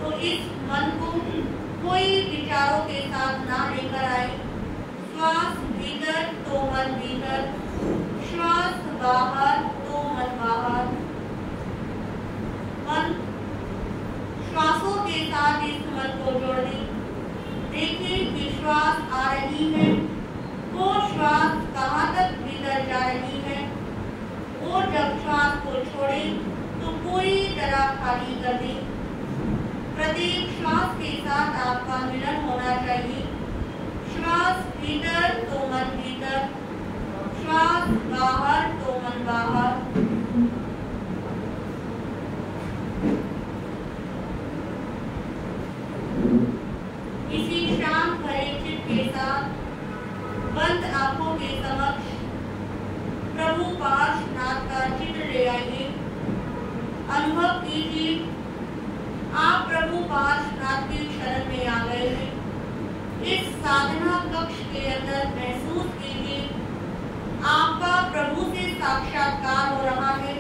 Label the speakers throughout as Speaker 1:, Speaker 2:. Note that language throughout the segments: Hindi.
Speaker 1: तो इस मन को कोई विचारों के साथ ना लेकर आए। श्वास भीतर तो मन भीतर, श्वास बाहर तो मन बाहर। मन श्वासों के साथ इस मन को जोड़ दें। देखिए कि श्वास आ रही है, वो श्वास कहाँ तक भीतर जा रही है, और जब श्वास को छोड़ें तो पूरी तरह खाली कर दें। प्रत्येक श्वास के साथ आपका मिलन होना चाहिए। श्वास भीतर तो मन भीतर, श्वास बाहर तो मन बाहर। इसी शांत भरे चित्त के साथ बंद आंखों के समक्ष प्रभु पार्श्वनाथ का चित्र ले आइए। अनुभव कीजिए आप प्रभु पार्श्वनाथ की शरण में आ गए हैं। इस साधना कक्ष के अंदर महसूस कीजिए आपका प्रभु से साक्षात्कार हो रहा है।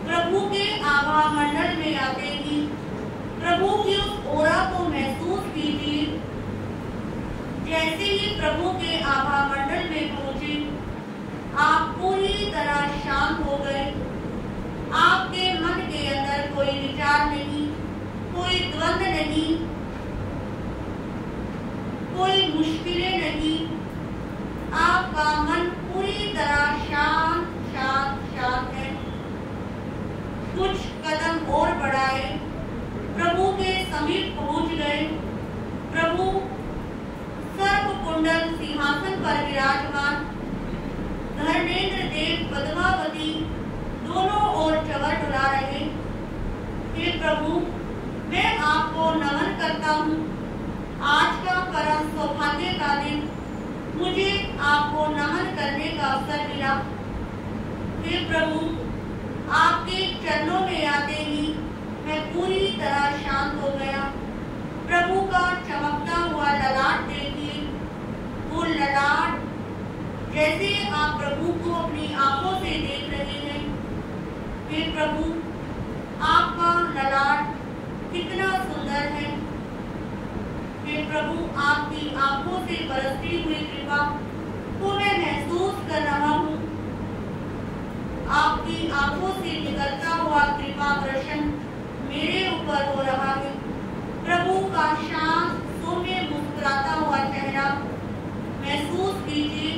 Speaker 1: प्रभु के आभा मंडल में आते ही प्रभु की उस ओरा को महसूस कीजिए। जैसे ही प्रभु के आभा मंडल में पहुंचे, आप पूरी तरह शांत हो गए। आपके मन के अंदर कोई विचार नहीं, कोई द्वंद्व नहीं, कोई मुश्किलें नहीं। आपका मन पूरी तरह शांत शांत शांत है। कुछ कदम और बढ़ाए, प्रभु के समीप पहुंच गए। प्रभु सर्प कुंडल सिंहासन पर विराजमान, धर्मेंद्र देव पद्मावती दोनों ओर चवर डुला रहे। हे प्रभु, मैं आपको नमन करता हूँ। आज का परम सौभाग्य का दिन, मुझे आपको नमन करने का अवसर मिला। हे प्रभु, आपके चरणों में आते ही मैं पूरी तरह शांत हो गया। प्रभु का चमकता हुआ ललाट देखिए। वो ललाट जैसे आप प्रभु को अपनी आंखों से देख रहे हैं। हे प्रभु, आपका ललाट कितना सुंदर है। हे प्रभु, आपकी आंखों से बरसती हुई कृपा को मैं महसूस कर रहा हूँ। आपकी आंखों से निकलता हुआ कृपा दर्शन मेरे ऊपर हो रहा है। प्रभु का शांत सौम्य मुस्कुराता हुआ चेहरा महसूस कीजिए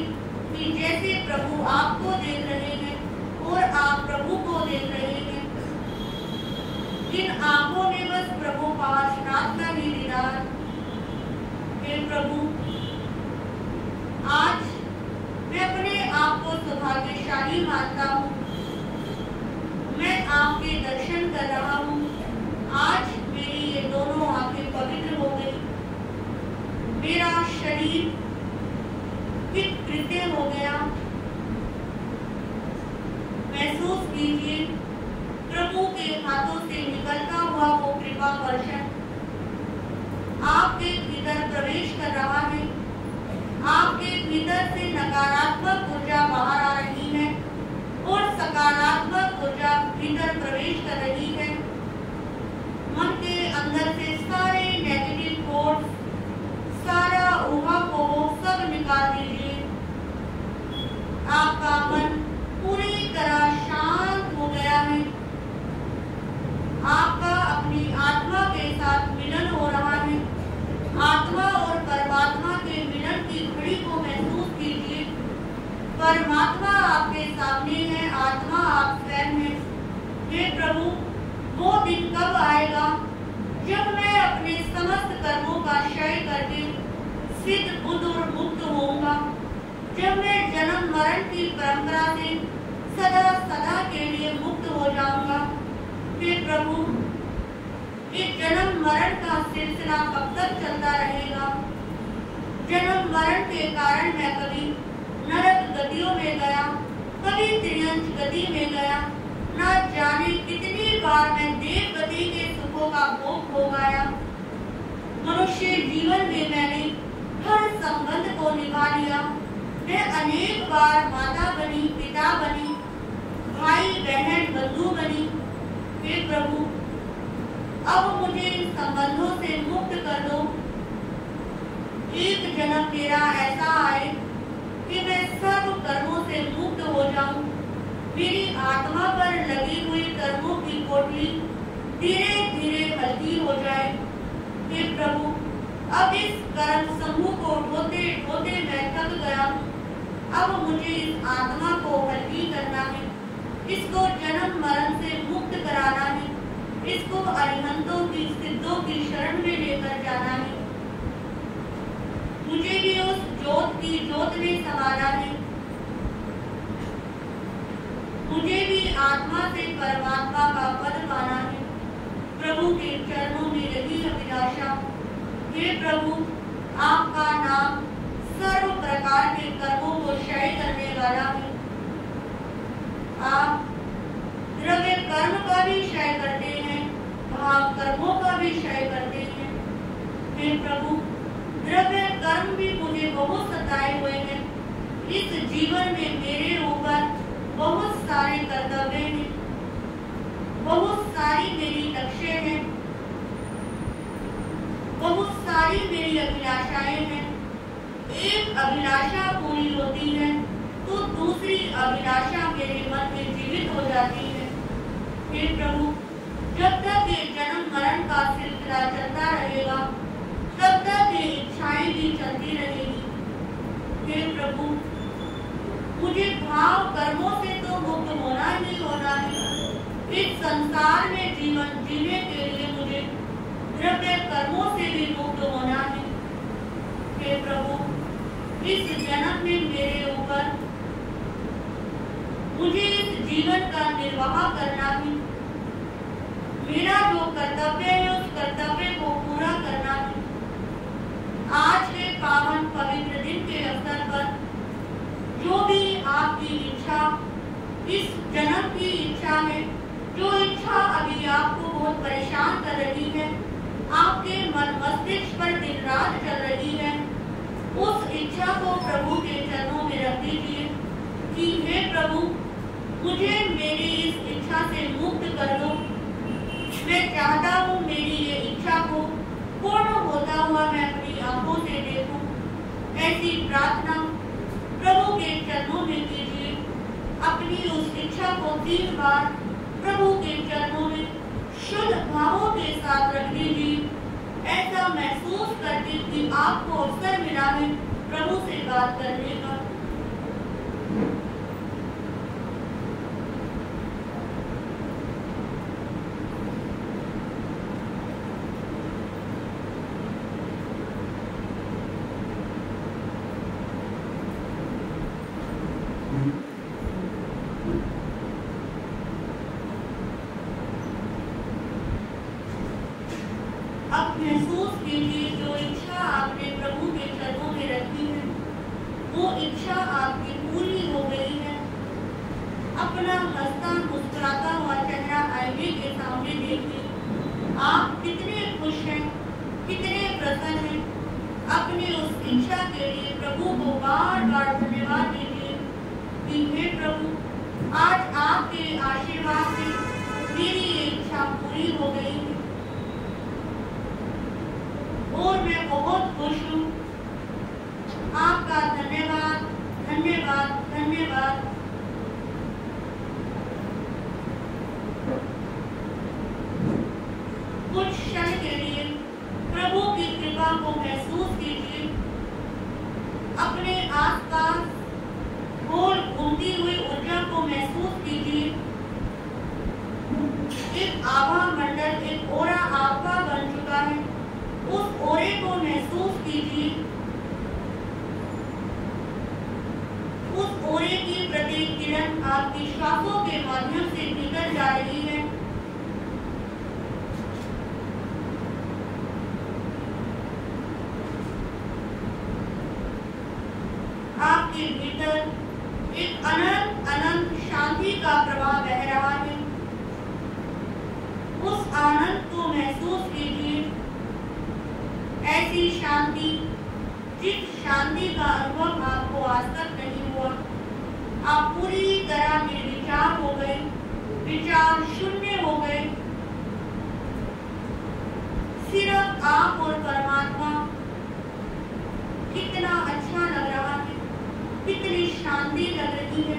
Speaker 1: कि जैसे प्रभु आपको देख रहे हैं और आप प्रभु को देख रहे हैं। इन आंखों में बस प्रभु पार्श्वनाथ का ही दीदार। हे प्रभु, आज मैं अपने आप को सौभाग्यशाली मानता हूँ। मैं आपके दर्शन कर रहा हूँ। आज मेरी ये दोनों आंखें पवित्र हो गई। मेरा शरीर कृत्य हो गया। महसूस कीजिए प्रभु के हाथों से निकलता हुआ वो कृपा वर्षण आपके भीतर प्रवेश कर रहा है। आपके भीतर से नकारात्मक ऊर्जा बाहर आ रही है और सकारात्मक ऊर्जा भीतर प्रवेश कर रही है। मन के अंदर से सारे नेगेटिव थॉट्स, सारा ऊहापोह सब निकाल दीजिए। आपका मन पूरी तरह शांत हो गया है। आपका अपनी आत्मा के साथ मिलन हो रहा है। आत्मा और परमात्मा के मिलन की घड़ी को महसूस कीजिए। परमात्मा आपके सामने है, आत्मा आप स्वयं हैं। हे प्रभु, वो दिन कब आएगा जब मैं अपने समस्त कर्मों का क्षय करके सिद्ध बुद्ध और मुक्त होऊंगा, जब मैं जन्म मरण की परंपरा से सदा सदा के लिए मुक्त हो जाऊंगा। हे प्रभु, इस जन्म मरण का सिलसिला कब तक चलता रहेगा? जन्म मरण के कारण मैं कभी नरक गतियों में गया, कभी त्रियंच गति में गया। न जाने कितनी बार मैं देव गति के सुखों का भोग भोगाया। मनुष्य जीवन में मैंने हर संबंध को निभा लिया। मैं अनेक बार माता बनी, पिता बनी, भाई बहन बंधु बनी। हे प्रभु, अब मुझे इन संबंधों से मुक्त कर दो। एक जन्म मेरा ऐसा आए कि मैं सब कर्मों से मुक्त हो जाऊं। मेरी आत्मा पर लगी हुई कर्मों की पोटली धीरे धीरे हल्की हो जाए। हे प्रभु, अब इस कर्म समूह को ढोते ढोते मैं थक गया। अब मुझे इस आत्मा को हल्की करना है, इसको जन्म मरण से मुक्त कराना है, इसको अरिहंतों की सिद्धों की शरण में लेकर जाना है। मुझे भी उस ज्योत की ज्योत में समाना है। मुझे भी आत्मा से परमात्मा का पद पाना है। प्रभु के चरणों में रही अभिलाषा। हे प्रभु, आपका नाम सर्व प्रकार के कर्मों को क्षय करने वाला है। आप द्रव्य कर्म का भी क्षय करते हैं, भाव कर्मों का भी क्षय करते हैं। हे प्रभु, द्रव्य कर्म भी मुझे बहुत सताए हुए हैं। इस जीवन में मेरे ऊपर बहुत सारे कर्तव्य हैं, बहुत सारी मेरी लक्ष्य हैं, बहुत सारी मेरी अभिलाषाएं हैं। एक अभिलाषा पूरी होती है तो दूसरी अभिलाषा मेरे मन में जीवित हो जाती है। हे प्रभु, जब तक ये जन्म मरण का सिलसिला चलता रहेगा, तब तक ये इच्छाएं भी चलती रहेगी। हे प्रभु, मुझे भाव कर्मों से तो मुक्त होना ही होना है। इस संसार में जीवन जीने के लिए मुझे द्रव्य कर्मों से भी मुक्त होना है। हे प्रभु, इस जन्म में मेरे ऊपर मुझे इस जीवन का निर्वाह करना है। मेरा जो कर्तव्य है उस कर्तव्य को पूरा करना है। आज के पावन पवित्र दिन के अवसर पर जो भी आपकी इच्छा, इस जन्म की इच्छा है, जो इच्छा अभी आपको बहुत परेशान कर रही है, आपके मन मस्तिष्क पर दिन रात चल रही है, उस इच्छा को प्रभु के चरणों में रख दीजिए कि हे प्रभु, मुझे मेरी इस इच्छा से मुक्त कर दो। मैं चाहता हूँ मेरी ये इच्छा को पूर्ण होता हुआ मैं अपनी आंखों से देखूं। ऐसी प्रार्थना प्रभु के चरणों में कीजिए। अपनी उस इच्छा को 3 बार प्रभु के चरणों में शुद्ध भावों के साथ रख दीजिए। ऐसा महसूस करके कि आपको अवसर मिला है प्रभु से बात करने का। अब महसूस कीजिए जो इच्छा आपने प्रभु के चरणों में रखी है, वो इच्छा आपकी पूरी हो गई है। अपना हंसता मुस्कुराता हुआ चेहरा आईने के सामने देखिए। आप कितने खुश हैं, कितने प्रसन्न हैं। अपनी उस इच्छा के लिए प्रभु को बार बार धन्यवाद दीजिए कि हे प्रभु, आज आपके आशीर्वाद से मेरी ये इच्छा पूरी हो गई है और मैं बहुत खुश हूँ। आपका धन्यवाद, धन्यवाद, धन्यवाद। कुछ क्षण के लिए प्रभु की कृपा को महसूस कीजिए। अपने आसपास गोल घूमती हुई ऊर्जा को महसूस कीजिए। एक आभा मंडल, एक ओरा आपका बन चुका है। उस ओरे को महसूस कीजिए। उस ओरे की प्रत्येक किरण आपकी श्वासों के माध्यम से निकल जा रही है। आपके भीतर एक अनंत अनंत शांति का प्रवाह बह रहा है। उस आनंद को महसूस कीजिए। ऐसी शांति, जिस शांति का अनुभव आपको आज तक नहीं हुआ। आप पूरी तरह निर्विचार हो गए, विचार शून्य हो गए। आप और परमात्मा कितना अच्छा लग रहा है, कितनी शांति लग रही है,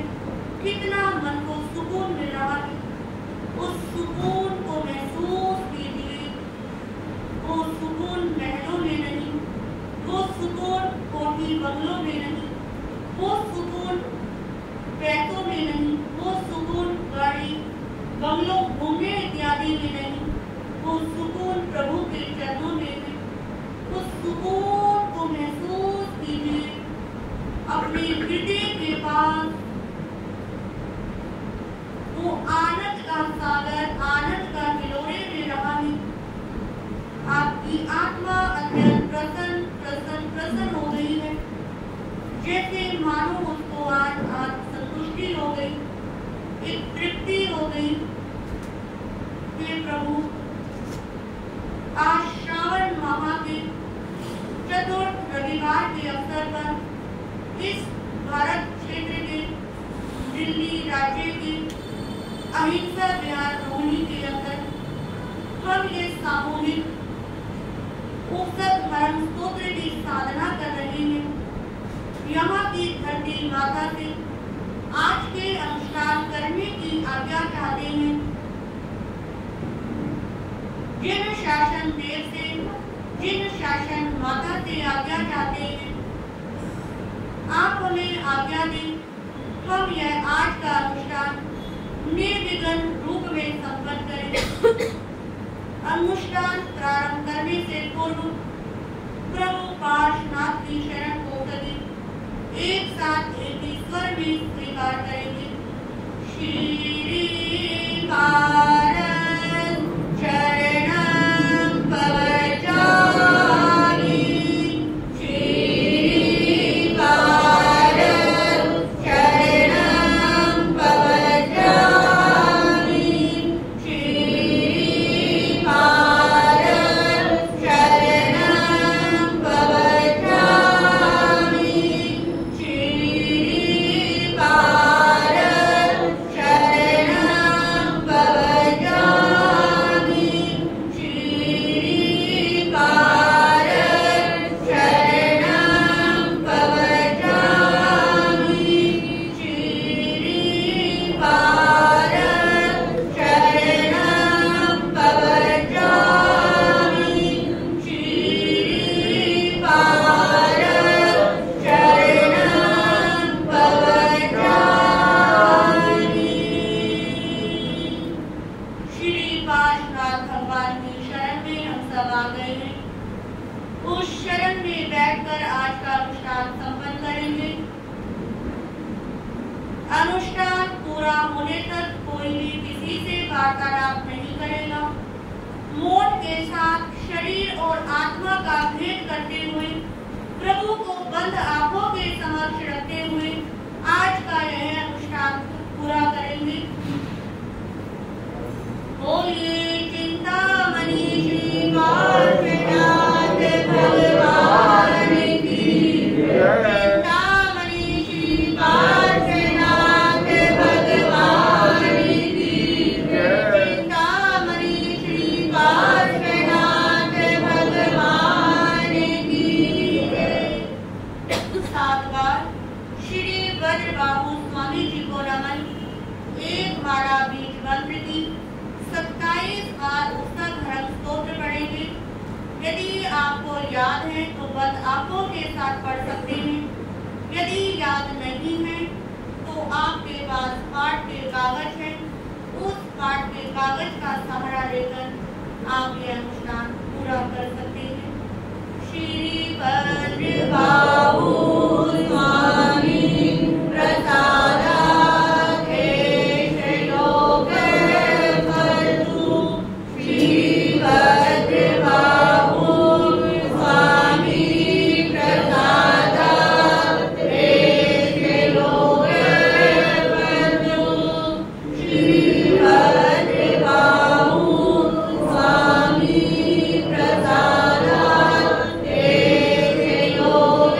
Speaker 1: कितना मन को सुकून मिल रहा है। उस सुकून को महसूस कीजिए। वो सुकून महलों में नहीं, वो सुकून कोठी बंगलों में नहीं, वो सुकून पैसों में नहीं, वो सुकून गाड़ी बंगलों घूमने इत्यादि में नहीं, वो सुकून प्रभु के चरणों में है। उस सुकून को महसूस कीजिए अपने हृदय के पास। वो आनंद का सागर, आनंद का हिलोरे में रहा है। आपकी आत्मा अत्यंत प्रसन्न प्रसन्न प्रसन्न हो गई है, जैसे मानो उसको आज संतुष्टि हो गई, एक तृप्ति हो गई। हे प्रभु, आज श्रावण माह के चतुर्थ रविवार के अवसर पर इस भारत क्षेत्र के दिल्ली राज्य के अहिंसा विहार रोहिणी के अंदर हम ये सामूहिक उपसत धर्म स्तोत्र की साधना कर रहे हैं। यहाँ की धरती माता से आज के अनुष्ठान करने की आज्ञा चाहते हैं। जिन शासन देव से, जिन शासन माता से आज्ञा चाहते हैं, आप हमें आज्ञा दें। हम यह आज का अनुष्ठान निर्विघ्न रूप में संपन्न करें। अनुष्ठान प्रारंभ करने से पूर्व प्रभु पार्श्वनाथ की शरण को सभी एक साथ एक ही स्वर में स्वीकार करेंगे। श्री भारत शरणं प्रवचामि, श्री भारत शरणं प्रवचामि, श्री भारत शरणं प्रवचामि, श्री भारत शरणं प्रवचामि, श्री भारत शरणं प्रवचामि, श्री भारत शरणं प्रवचामि, श्री भारत शरणं प्रवचामि। श्री पार्श्वनाथ भगवान की शरण में हम सब आ गए हैं। उस शरण में बैठकर आज का अनुष्ठान संपन्न करेंगे। अनुष्ठान पूरा होने तक कोई भी किसी से वार्तालाप नहीं करेगा। मौन के साथ शरीर और आत्मा का भेद करते हुए, प्रभु को बंद आंखों के समक्ष रखते हुए आज का यह अनुष्ठान पूरा करेंगे। बोलिए चिंतामणि श्री पार्श्वनाथ भगवान की जय। चिंतामणि श्री पार्श्वनाथ भगवान की जय। चिंतामणि श्री पार्श्वनाथ भगवान की जय। 7 बार श्री वज्रबाहु स्वामी जी को नमन। 1 माला बीज मंत्र की 27 बार उसका धर्म स्तोत्र पढ़ेंगे। यदि आपको याद है तो बंद आंखों के साथ पढ़ सकते हैं। यदि याद नहीं है तो आपके पास पाठ के कागज है, उस पाठ के कागज का सहारा लेकर आप ये अनुष्ठान पूरा कर सकते हैं। श्री वज्रबाहु स्वामी प्रसादात् योग कर्तु, श्री वज्रबाहु स्वामी प्रसादात् योग कर्तु, श्री वज्रबाहु स्वामी प्रसादात् योग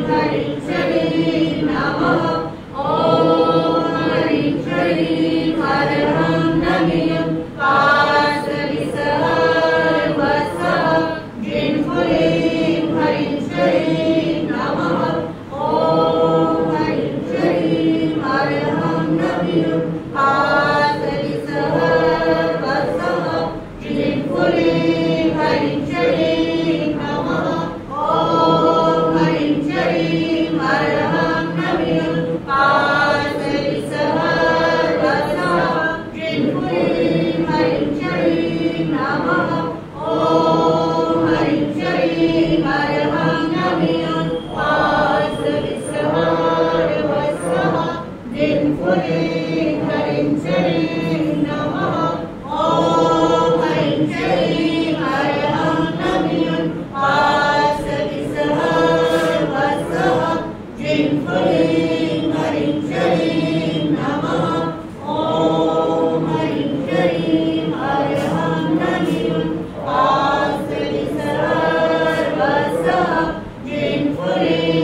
Speaker 2: Hare
Speaker 1: Hare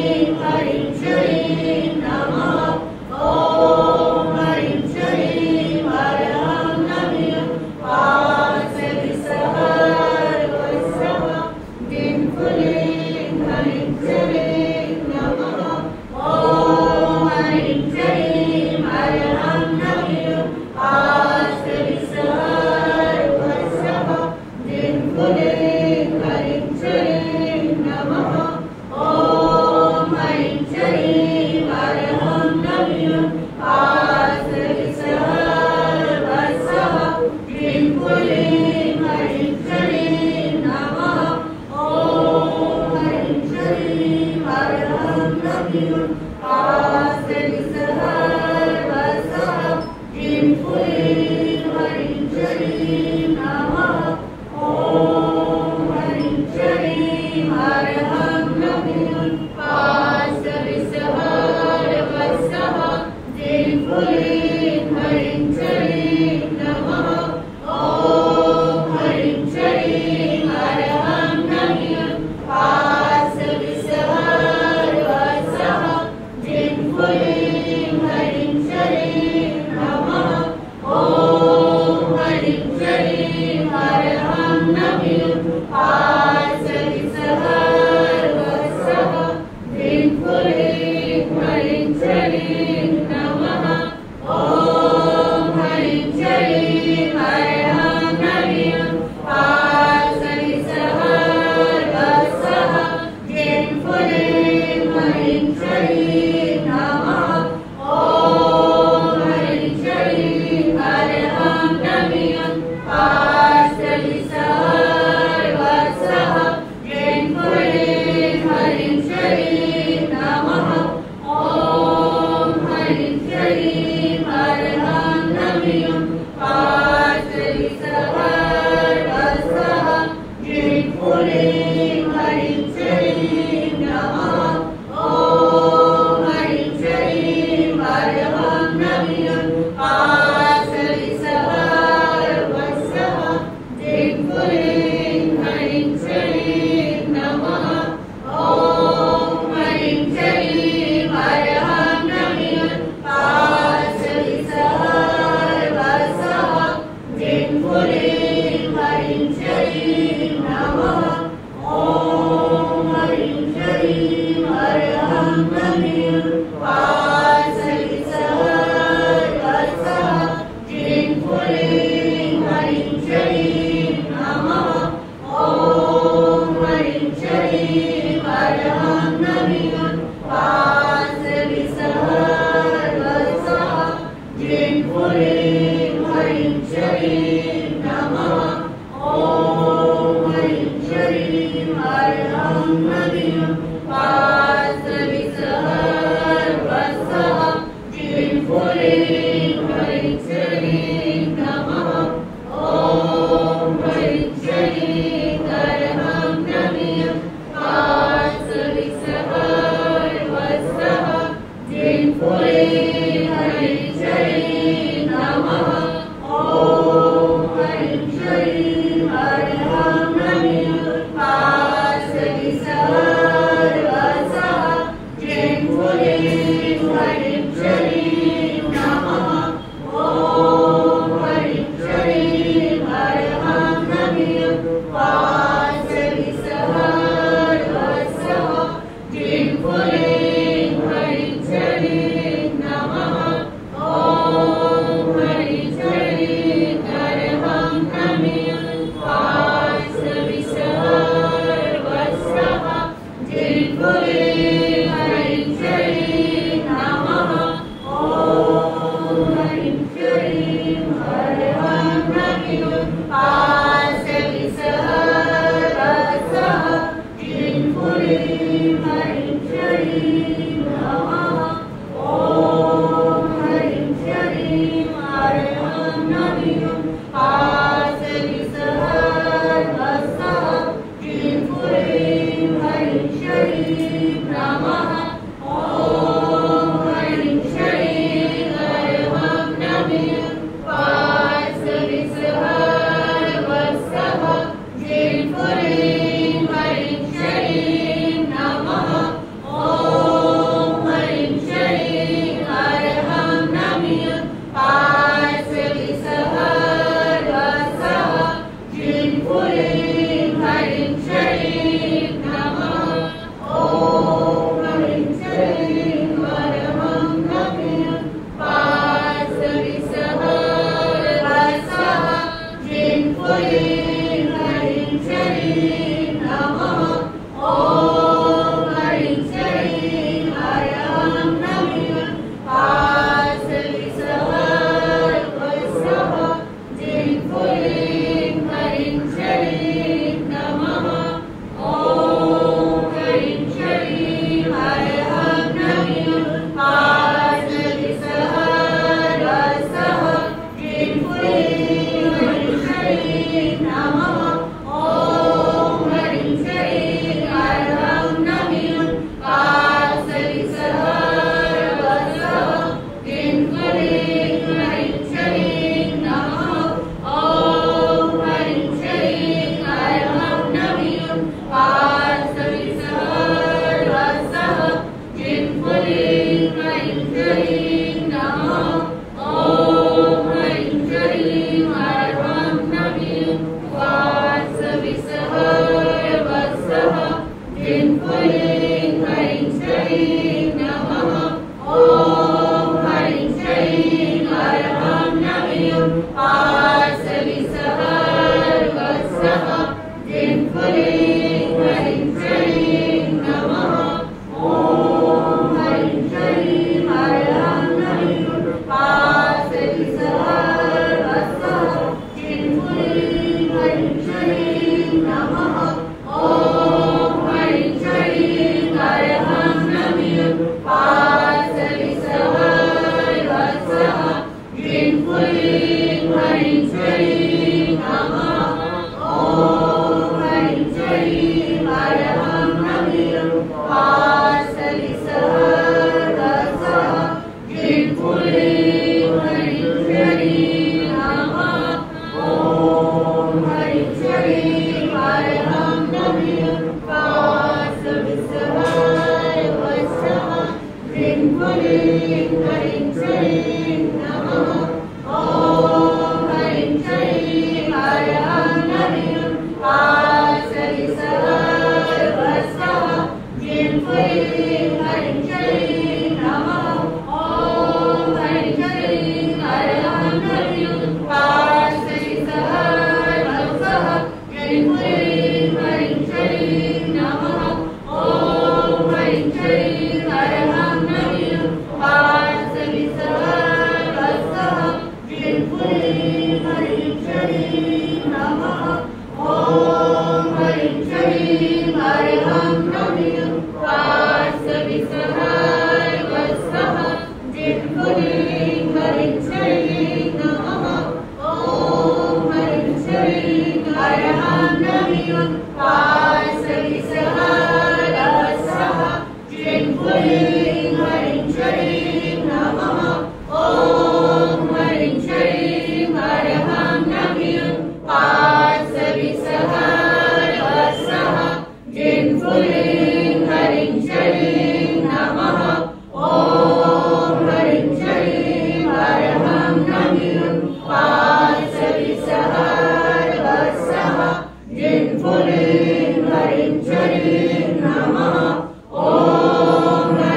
Speaker 2: Hare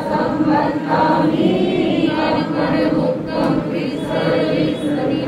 Speaker 2: संबंधानि कर्मणमुक्तं विसर्जति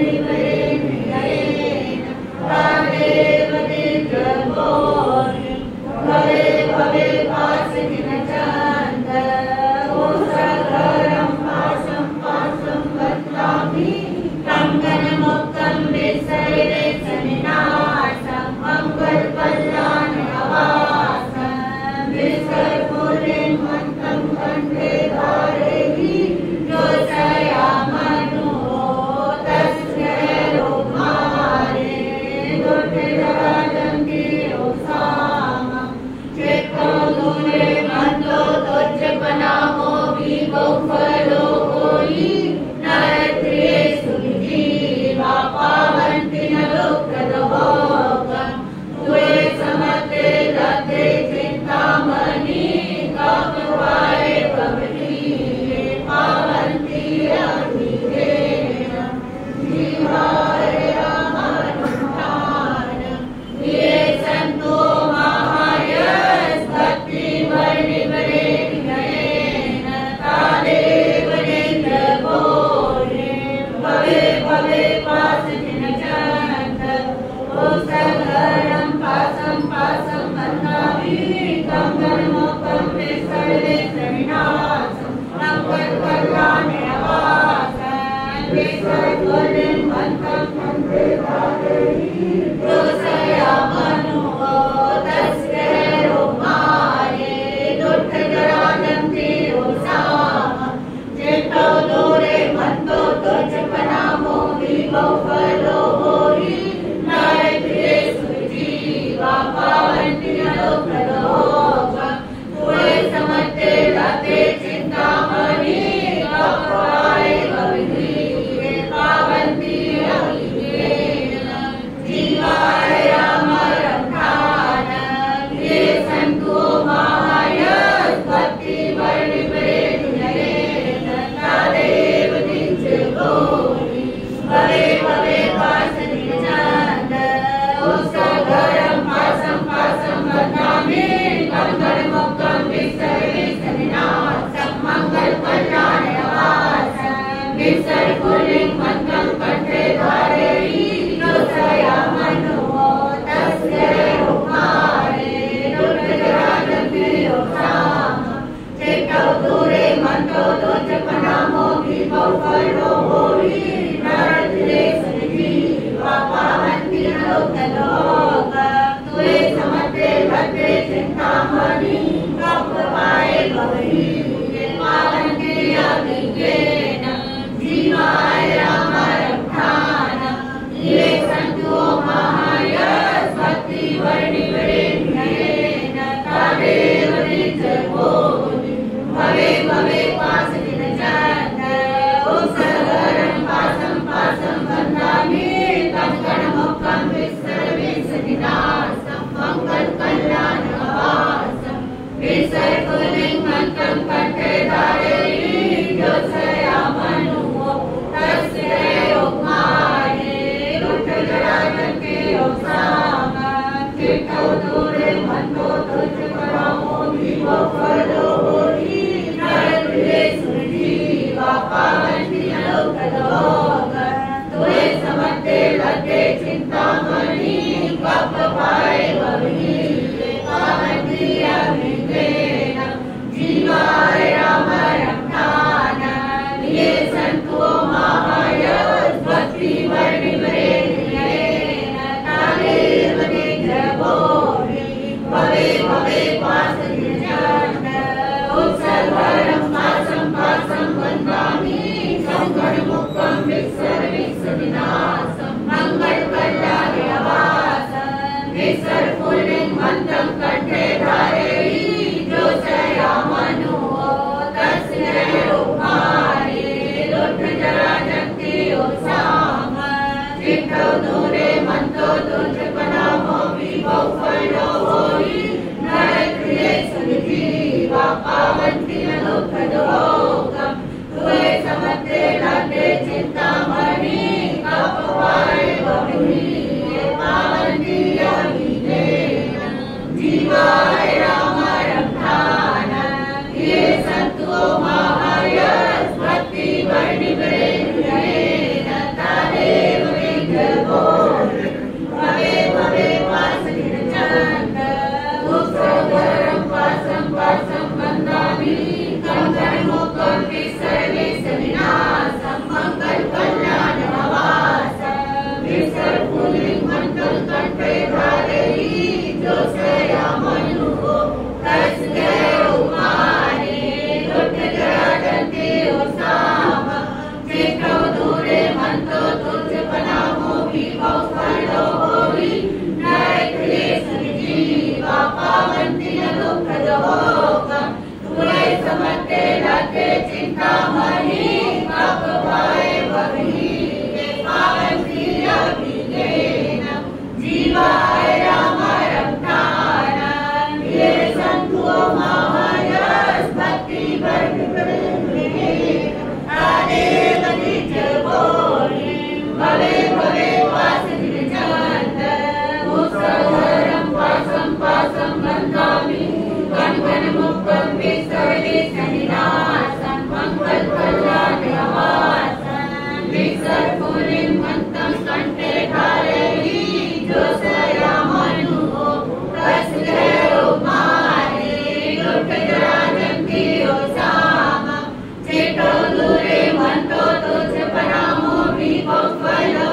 Speaker 2: भवे भवे भवे वासनिर्जन्त मुसहरं पासं पासं बन्धामि कण्कणमुक्तं विसर्जितनिनासं मङ्गलकल्याणवासं विसर्पुरीं मन्तं कण्ठे धारयि जोषयामनुः तस्यो मारे दुर्गराजं कियोसामं चेतो दूरे मन्तो तुझ परामो विभो फलो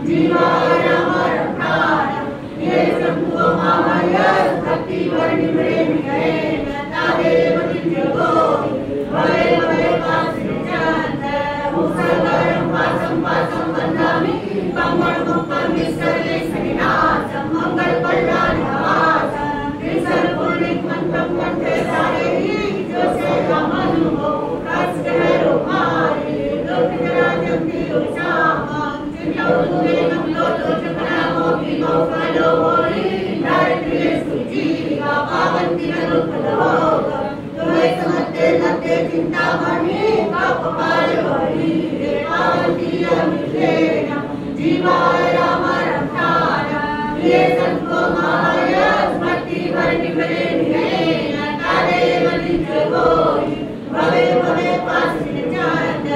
Speaker 2: जीवाय अमरं प्राणं ये संतो मामयः निमरे निगेन काले मदिज गोरी भवे भवे पासिनिचांद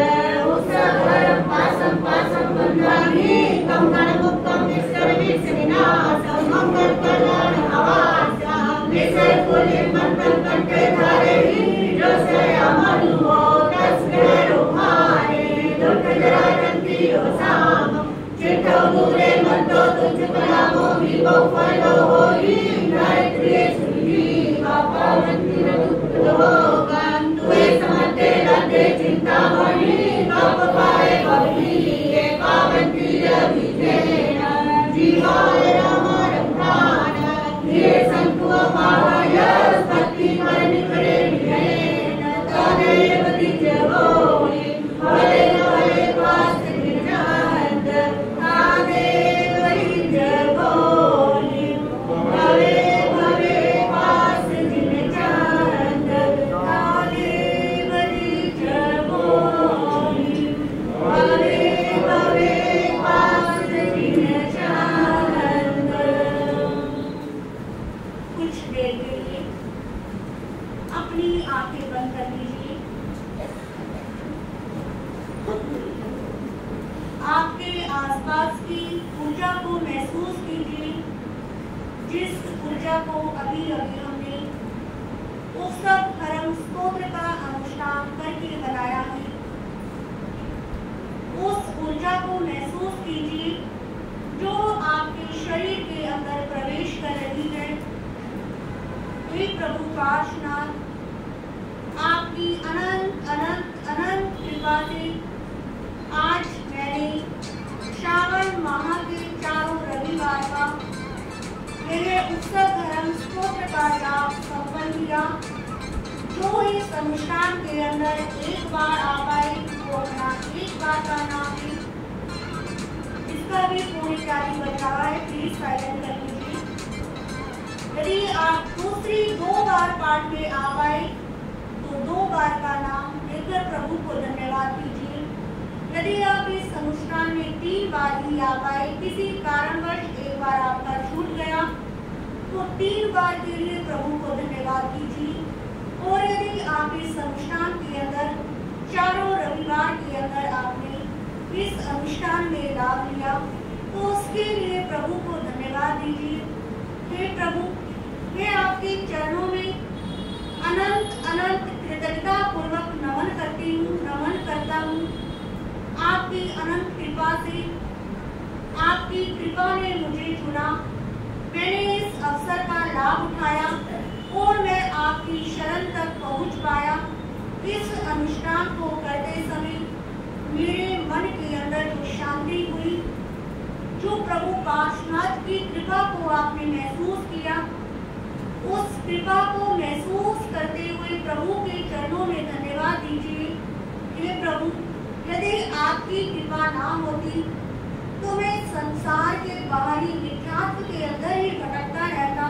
Speaker 2: उत्सवरम पासम पासम बंधानी कम गणमुक्तम विस्तर विस्विनाशम मंगल कल्याण आवासम निसर कुलिम मंत्र कंठे धारेहि जोसे अमनुओ तस्करे रुमारे दुर्ग जराजंती ओसाम चिट्ठो दूरे मंतो तुझ कलामो विभो फलो होई गायत्री सुधी पावंती रघुपतो तुए समते लते चिंता मणि कप पाए कवि ये पावंती रविजेन जीवाय राम प्राण ये संतु पावय भक्ति करनि करे निगेन तदेव दिज गोरी भले भले पास निजांत तदेव दिज गोरी भले भले पास निजांत तदेव दिज गोरी भले भले पास निजांत।
Speaker 1: कुछ देर के लिए अपनी आंखें बंद कर लीजिए। आपके आसपास की ऊर्जा को महसूस कीजिए, जिस ऊर्जा को अभी अभी हमने उत्सव हरम स्तोत्र का अनुष्ठान करके बनाया है। उस ऊर्जा को महसूस कीजिए जो आपके शरीर के अंदर प्रवेश कर रही है। हे प्रभु पार्श्वनाथ, आपकी अनंत अनंत अनंत कृपा से आज मैंने श्रावण माह के चारों रविवार का मेरे उत्सव धर्म स्तोत्र का जाप संपन्न किया। जो इस अनुष्ठान के अंदर एक बार आ पाए वो अपना एक बार का नाम है। इसका भी पूरी तैयारी बच रहा है, प्लीज साइलेंट कर लीजिए। यदि आप दूसरी 2 बार पाठ में आ पाए तो 2 बार का नाम लेकर प्रभु को धन्यवाद दीजिए। यदि आप इस अनुष्ठान में 3 बार ही आ पाए, किसी कारणवश एक बार आपका छूट गया तो 3 बार के लिए प्रभु को धन्यवाद कीजिए। और यदि आप इस अनुष्ठान के अंदर चारों रविवार के अंदर आपने इस अनुष्ठान में लाभ लिया तो उसके लिए प्रभु को धन्यवाद दीजिए। हे प्रभु, मैं आपके चरणों में अनंत अनंत कृतज्ञता पूर्वक नमन करती हूँ, नमन करता हूँ। आपकी अनंत कृपा से, आपकी कृपा ने मुझे चुना, मैंने इस अवसर का लाभ उठाया और मैं आपकी शरण तक पहुँच पाया। इस अनुष्ठान को करते समय मेरे मन के अंदर जो शांति हुई, जो प्रभु पार्श्वनाथ की कृपा को आपने महसूस किया, उस कृपा को महसूस करते हुए प्रभु के चरणों में धन्यवाद दीजिए। हे प्रभु, यदि आपकी कृपा ना होती तो मैं संसार के बाहरी मिथ्यात्व के अंदर ही भटकता रहता।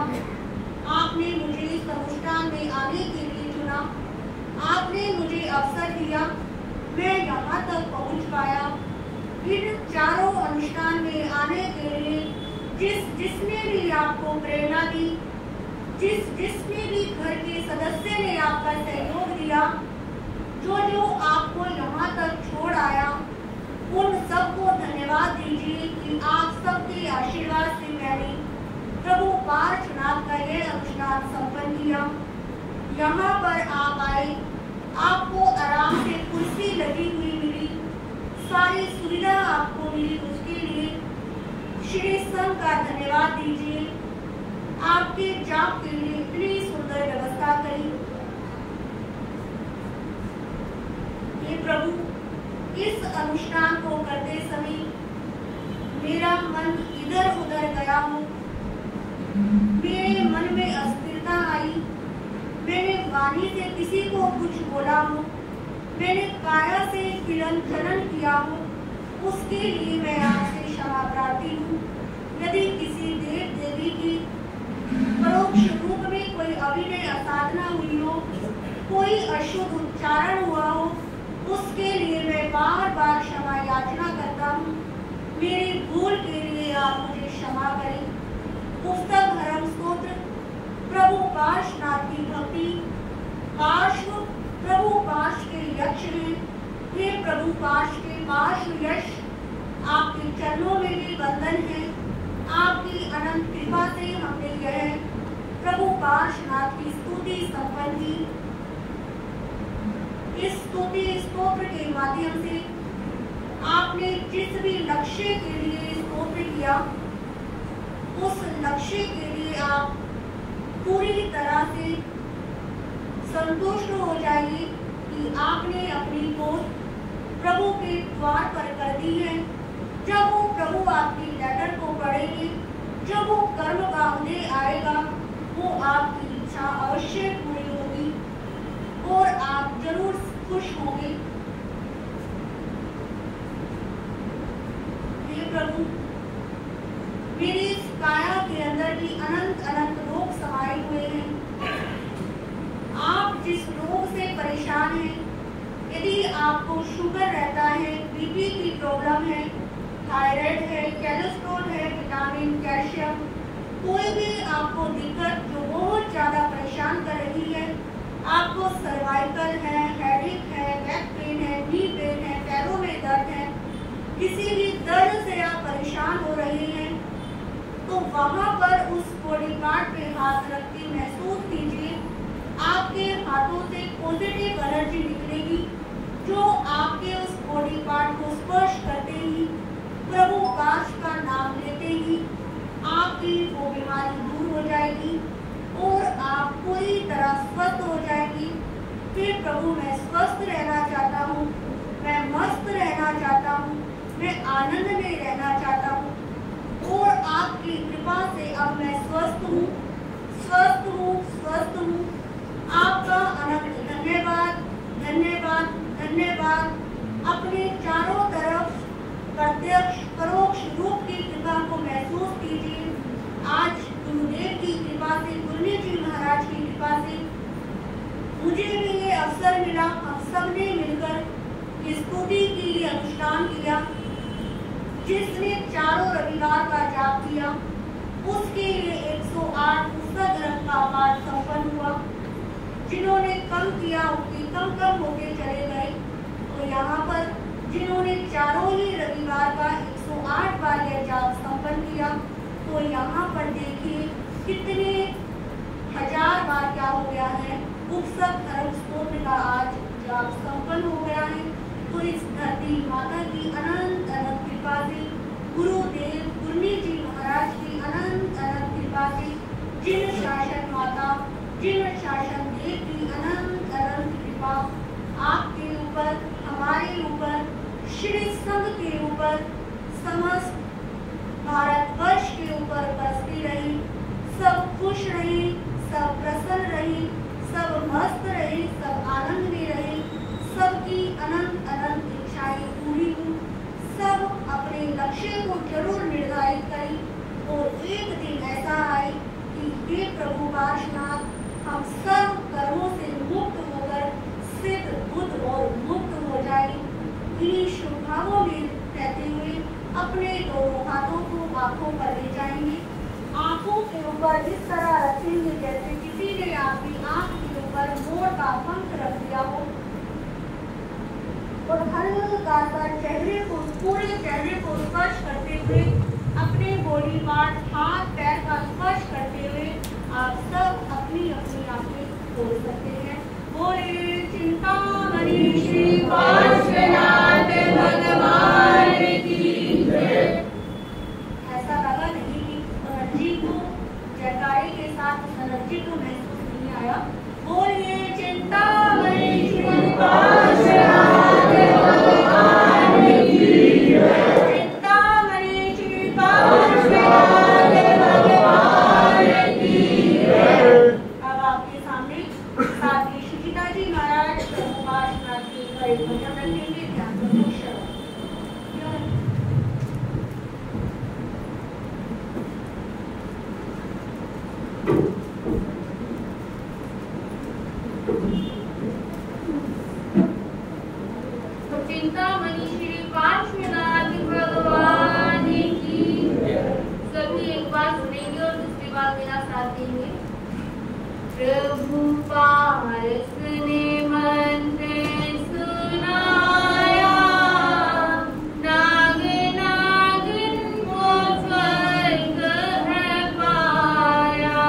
Speaker 1: आपने मुझे इस अनुष्ठान में आने के लिए चुना, आपने मुझे अवसर दिया, मैं यहाँ तक पहुँच पाया। इन चारों अनुष्ठान में आने के लिए जिसने भी आपको प्रेरणा दी, जिसने भी घर के सदस्य ने आपका सहयोग दिया, जो आपको यहाँ तक छोड़ आया, उन सबको धन्यवाद दीजिए कि आप सबके आशीर्वाद से मैंने प्रभु पार्श्वनाथ का यह अनुष्ठान संपन्न किया। यहाँ पर आप आए, आपको आराम से कुर्सी लगी हुई मिली, सारी सुविधा आपको मिली, उसके लिए श्री संघ का धन्यवाद दीजिए। आपके जाप के लिए इतनी सुंदर व्यवस्था करी। ये प्रभु, इस अनुष्ठान को करते समय मेरा मन इधर उधर गया हो, मेरे मन में अस्थिरता आई, मैंने वाणी से किसी को कुछ बोला हो, मैंने काया से हिलन चलन किया हो, उसके लिए मैं आपसे क्षमा प्रार्थी हूँ। यदि किसी देव देवी की परोक्ष रूप में कोई अभिनय असाधना हुई हो, कोई अशुद्ध उच्चारण हुआ हो, उसके लिए मैं बार बार क्षमा याचना करता हूँ। मेरी भूल के लिए आप मुझे क्षमा करें। पुस्तक हरम स्तोत्र प्रभु पार्श्वनाथ की स्तुति संपन्न की। इस स्तुति स्तोत्र के माध्यम से आपने जिस भी लक्ष्य के लिए स्तोत्र किया, उस लक्ष्य के लिए आप पूरी तरह से संतुष्ट हो जाइए कि आपने अपनी पोस्ट प्रभु के द्वार पर कर दी है। जब वो प्रभु आपकी लेटर को पढ़ेंगे, जब वो कर्म काम दे आएगा, वो आपकी इच्छा अवश्य पूरी होगी और आप जरूर खुश होंगे। हे प्रभु, मेरी इस काया के अंदर भी अनंत अनंत रोग समाये हुए हैं। आप जिस रोग से परेशान हैं, यदि आपको शुगर रहता है, बीपी की प्रॉब्लम है, थायराइड है, कोलेस्ट्रॉल है, विटामिन, कैल्शियम, कोई भी आपको दिक्कत जो बहुत ज्यादा परेशान कर रही है, आपको सर्वाइकल है, हेडेक है, बैक पेन है, नी पेन है, पैरों में दर्द है, किसी भी दर्द से आप परेशान हो रहे हैं, तो वहां पर उस बॉडी पार्ट पे हाथ रख के महसूस कीजिए। आपके हाथों से पॉजिटिव एनर्जी निकलेगी जो आपके उस बॉडी पार्ट को स्पर्श करते ही, प्रभु काश का नाम लेते ही आपकी वो बीमारी दूर हो जाएगी और आप पूरी तरह स्वस्थ हो जाएगी। फिर प्रभु, मैं स्वस्थ रहना चाहता हूँ, मैं मस्त रहना चाहता हूँ, मैं आनंद में रहना चाहता हूँ और आपकी कृपा से अब मैं स्वस्थ हूँ, स्वस्थ हूँ, स्वस्थ हूँ। आपका अनंत धन्यवाद, धन्यवाद, धन्यवाद। अपने चारों तरफ प्रत्यक्ष परोक्ष रूप की कृपा को महसूस कीजिए। आज गुरुदेव की कृपा से, गुरु जी महाराज की कृपा से मुझे भी ये अवसर मिला। हम सबने मिलकर ये स्तुति की अनुष्ठान किया। जिसने चारों रविवार का जाप किया, उसके लिए 108 पुस्तक ग्रंथ का पाठ संपन्न हुआ। जिन्होंने कम किया, उनके कम कम होके चले गए। तो यहाँ पर जिन्होंने चारों ही रविवार का 108 बार यह जाप संपन्न किया, तो यहाँ पर देखिए कितने हजार बार क्या हो गया है, उपसक धर्म स्तोत्र का आज जाप संपन्न हो गया है। तो इस धरती माता की अनंत अनंत कृपा से, गुरुदेव गुरनी जी महाराज की अनंत अनंत कृपा से, जिन शासन माता, जिन शासन देव की अनंत अनंत कृपा आपके ऊपर, हमारे ऊपर, श्री संघ के ऊपर, समस्त भारतवर्ष के ऊपर बरसती रही। सब खुश रहे, सब प्रसन्न रहे, सब मस्त रहे, सब आनंद में रहे, सबकी अनंत अनंत इच्छाएं पूरी हुई, सब अपने लक्ष्य को जरूर निर्धारित करें और एक दिन ऐसा आए कि हे प्रभु पार्श्वनाथ, हम सब कर्मों से मुक्त होकर सिद्ध, बुद्ध और मुक्त हो जाए। इन्हीं शुभ भावों में रहते हुए अपने दोनों हाथों को आंखों पर ले जाएंगे। आंखों के ऊपर इस तरह रखेंगे जैसे किसी ने आपकी आंख के ऊपर मोर का पंख रख दिया हो और हल्का सा चेहरे को, पूरे चेहरे को स्पर्श करते हुए, अपने बॉडी पार्ट, हाथ पैर का स्पर्श करते हुए आप सब अपनी अपनी आंखें खोल सकते हैं। बोले चिंतामणि श्री पार्श्वनाथ भगवान की जय। ऐसा लगा नहीं कि एनर्जी को, जयकारे के साथ एनर्जी को महसूस नहीं आया। बोलिए चिंतामणि श्री पार्श्वनाथ भगवान की जय। चिंतामणि श्री पार्श्वनाथ भगवान की जय। अब आपके सामने साथी सुचिता जी महाराज प्रभु पार्श्वनाथ की एक भजन रखेंगे। ध्यान दो
Speaker 3: चिंतामणि श्री पार्श्वनाथ भगवान की सभी एक बार सुनेंगे और दूसरी बार मेरा साथ देंगे। प्रभु पारस ने मंत्र सुनाया, नाग नागिन को स्वर्ग है पाया।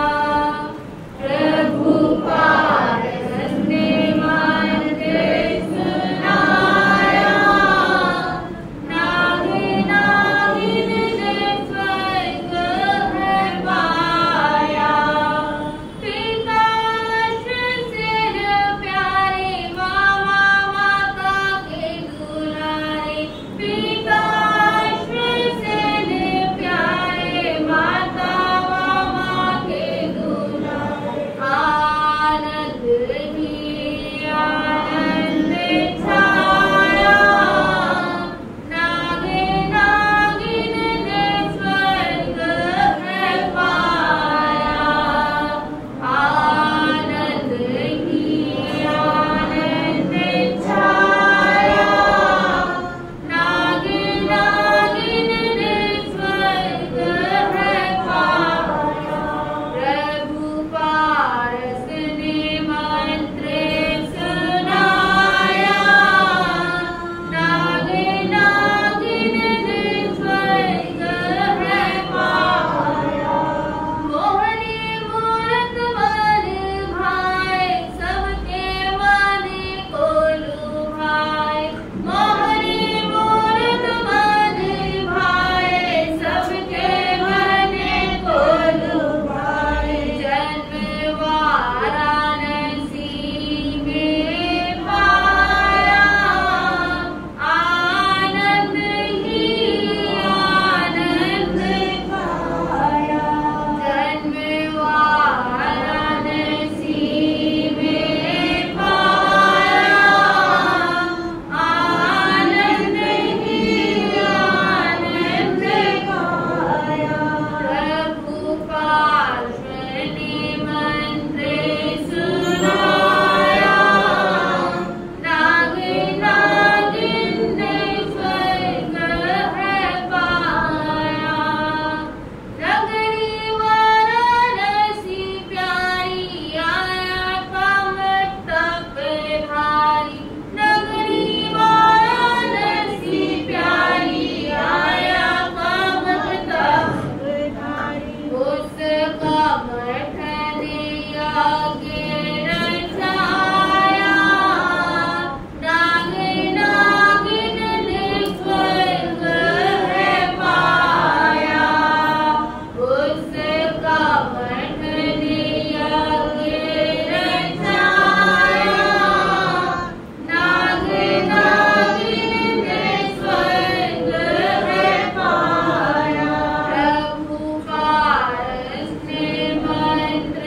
Speaker 3: प्रभु पारस ने मंत्र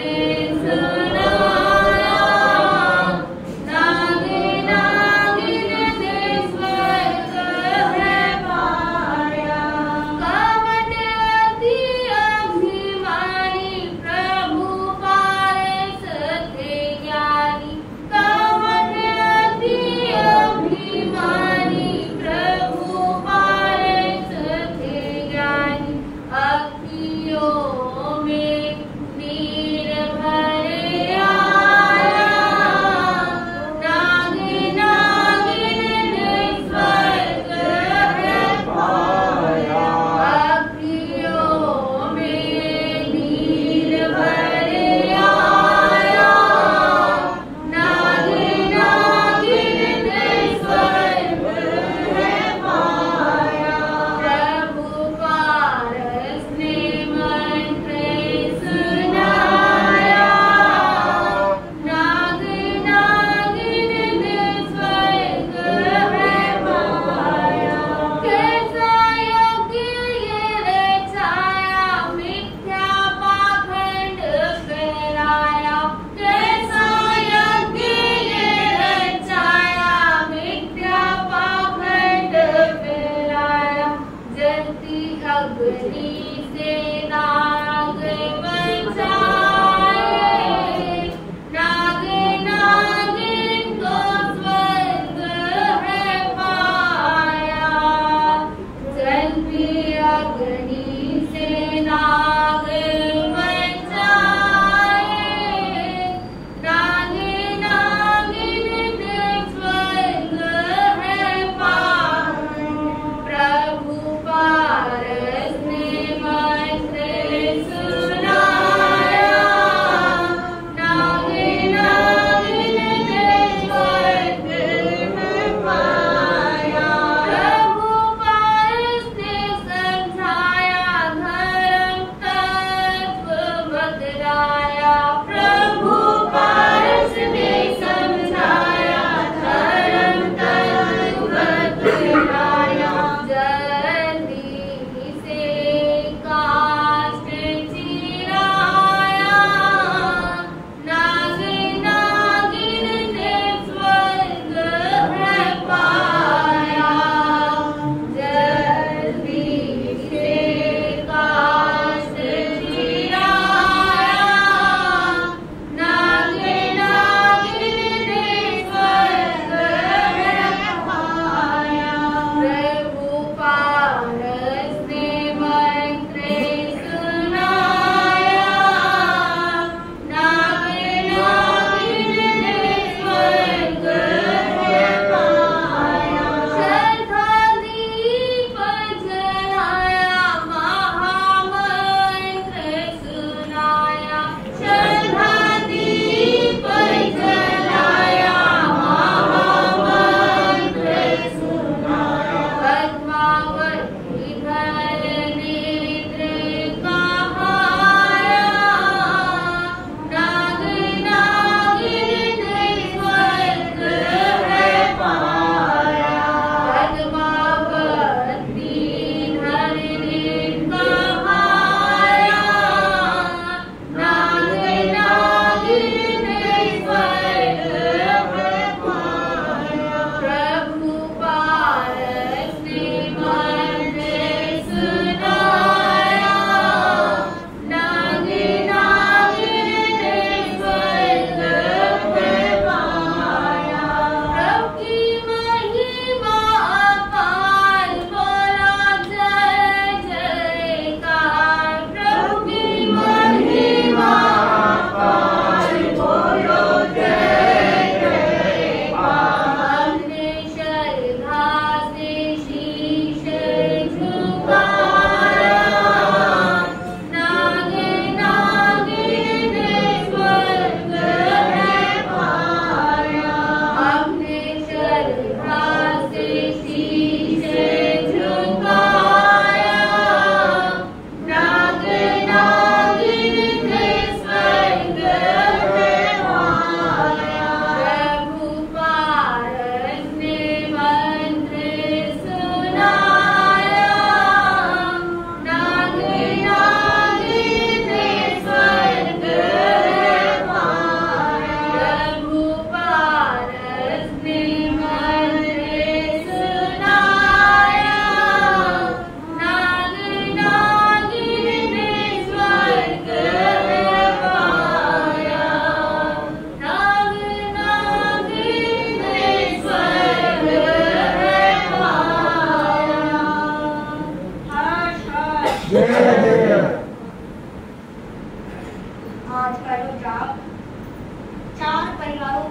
Speaker 3: सुन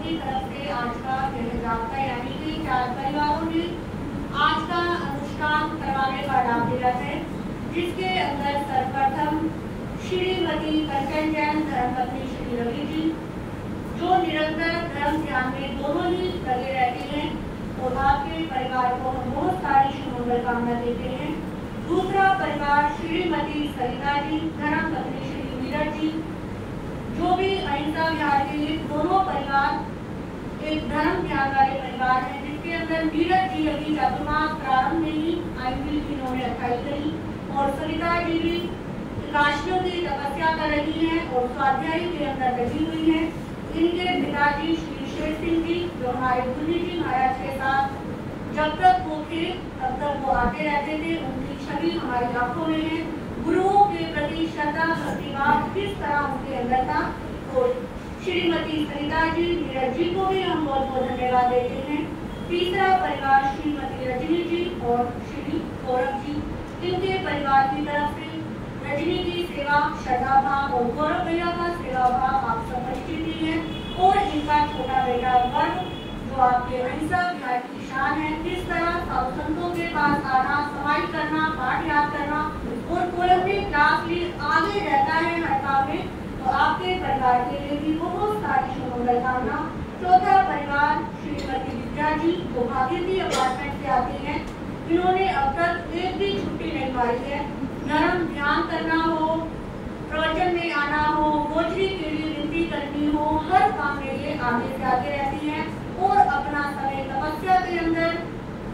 Speaker 1: की तरफ से आज का यह जागता यानी कि 4 परिवारों ने आज का अनुष्ठान करवाने का डाक दिया है, जिसके अंदर सर्वप्रथम श्रीमती कंचन जैन धर्मपत्नी श्री रवि जी, जो निरंतर धर्म ध्यान में दोनों ही लगे रहते हैं और आपके परिवार को हम बहुत सारी शुभमंगल कामना देते हैं। दूसरा परिवार श्रीमती सरिता जी धर्मपत्नी श्री मीरा जी, जो भी अहिंसा विहार के लिए दोनों परिवार एक धर्म ध्यान वाले परिवार है, जिसके अंदर मीरज जी अभी चतुर्मास प्रारंभ में ही आईपीएल की इन्होंने अठाई करी और सरिता जी भी काशियों की तपस्या कर रही हैं और स्वाध्याय के अंदर लगी हुई हैं। इनके पिताजी श्री शेर सिंह जी, जो हमारे गुरु जी महाराज के साथ जब तक वो थे तब तक वो आते रहते थे, उनकी छवि हमारी आंखों में है। गुरुओं के प्रति श्रद्धा भक्तिभाव किस तरह उनके अंदर था, तो श्रीमती सरिता जी नीरज जी को भी हम बहुत बहुत धन्यवाद देते हैं। तीसरा परिवार श्रीमती रजनी जी और श्री गौरव जी, इनके परिवार की तरफ से रजनी की सेवा श्रद्धा भाव और गौरव भैया का सेवा भाव आप सब परिचित है और इनका छोटा बेटा वर्ग जो आपके अहिंसा विहार की शान है, किस तरह साधु संतों के पास आना, समाई करना, पाठ याद करना और कोई अपनी क्लास भी आगे रहता है हर काम में, तो आपके परिवार के लिए भी बहुत सारी शुभमंगल कामना। चौथा परिवार श्रीमती विद्या जी, जो भागीरथी अपार्टमेंट से आती हैं, इन्होंने अब तक एक भी छुट्टी नहीं मारी है। धर्म ध्यान करना हो, प्रवचन में आना हो, गोचरी के लिए विनती करनी हो, हर काम में ये आगे से आगे रहती हैं और अपना समय तपस्या के अंदर,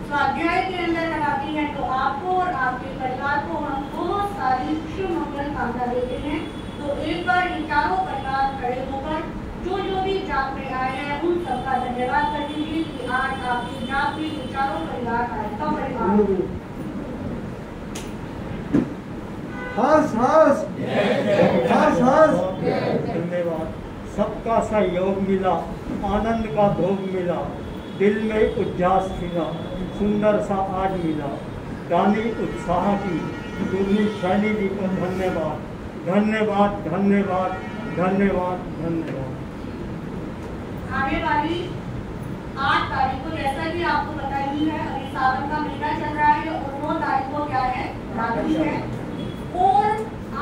Speaker 1: स्वाध्याय के अंदर लगाती हैं। तो आपको और आपके परिवार को हम बहुत सारी शुभ मंगल कामना देते हैं। तो एक बार इन चारों परिवार खड़े होकर जो भी जाप में आए हैं उन सबका धन्यवाद कर दीजिए कि आज आपकी जाप में इन चारों परिवार आए। तो परिवार
Speaker 4: हर्ष हर्ष हर्ष हर्ष धन्यवाद। सबका सहयोग मिला, आनंद का भोग मिला, दिल में उज्जास खिला, सुंदर सा आज मिला। रानी उत्साह की दुर्नी शैली जी को धन्यवाद धन्यवाद धन्यवाद धन्यवाद धन्यवाद।
Speaker 1: आने वाली 8 तारीख को जैसा कि आपको पता ही है, अभी सावन का महीना चल रहा है और 9 तारीख को क्या है, राखी है और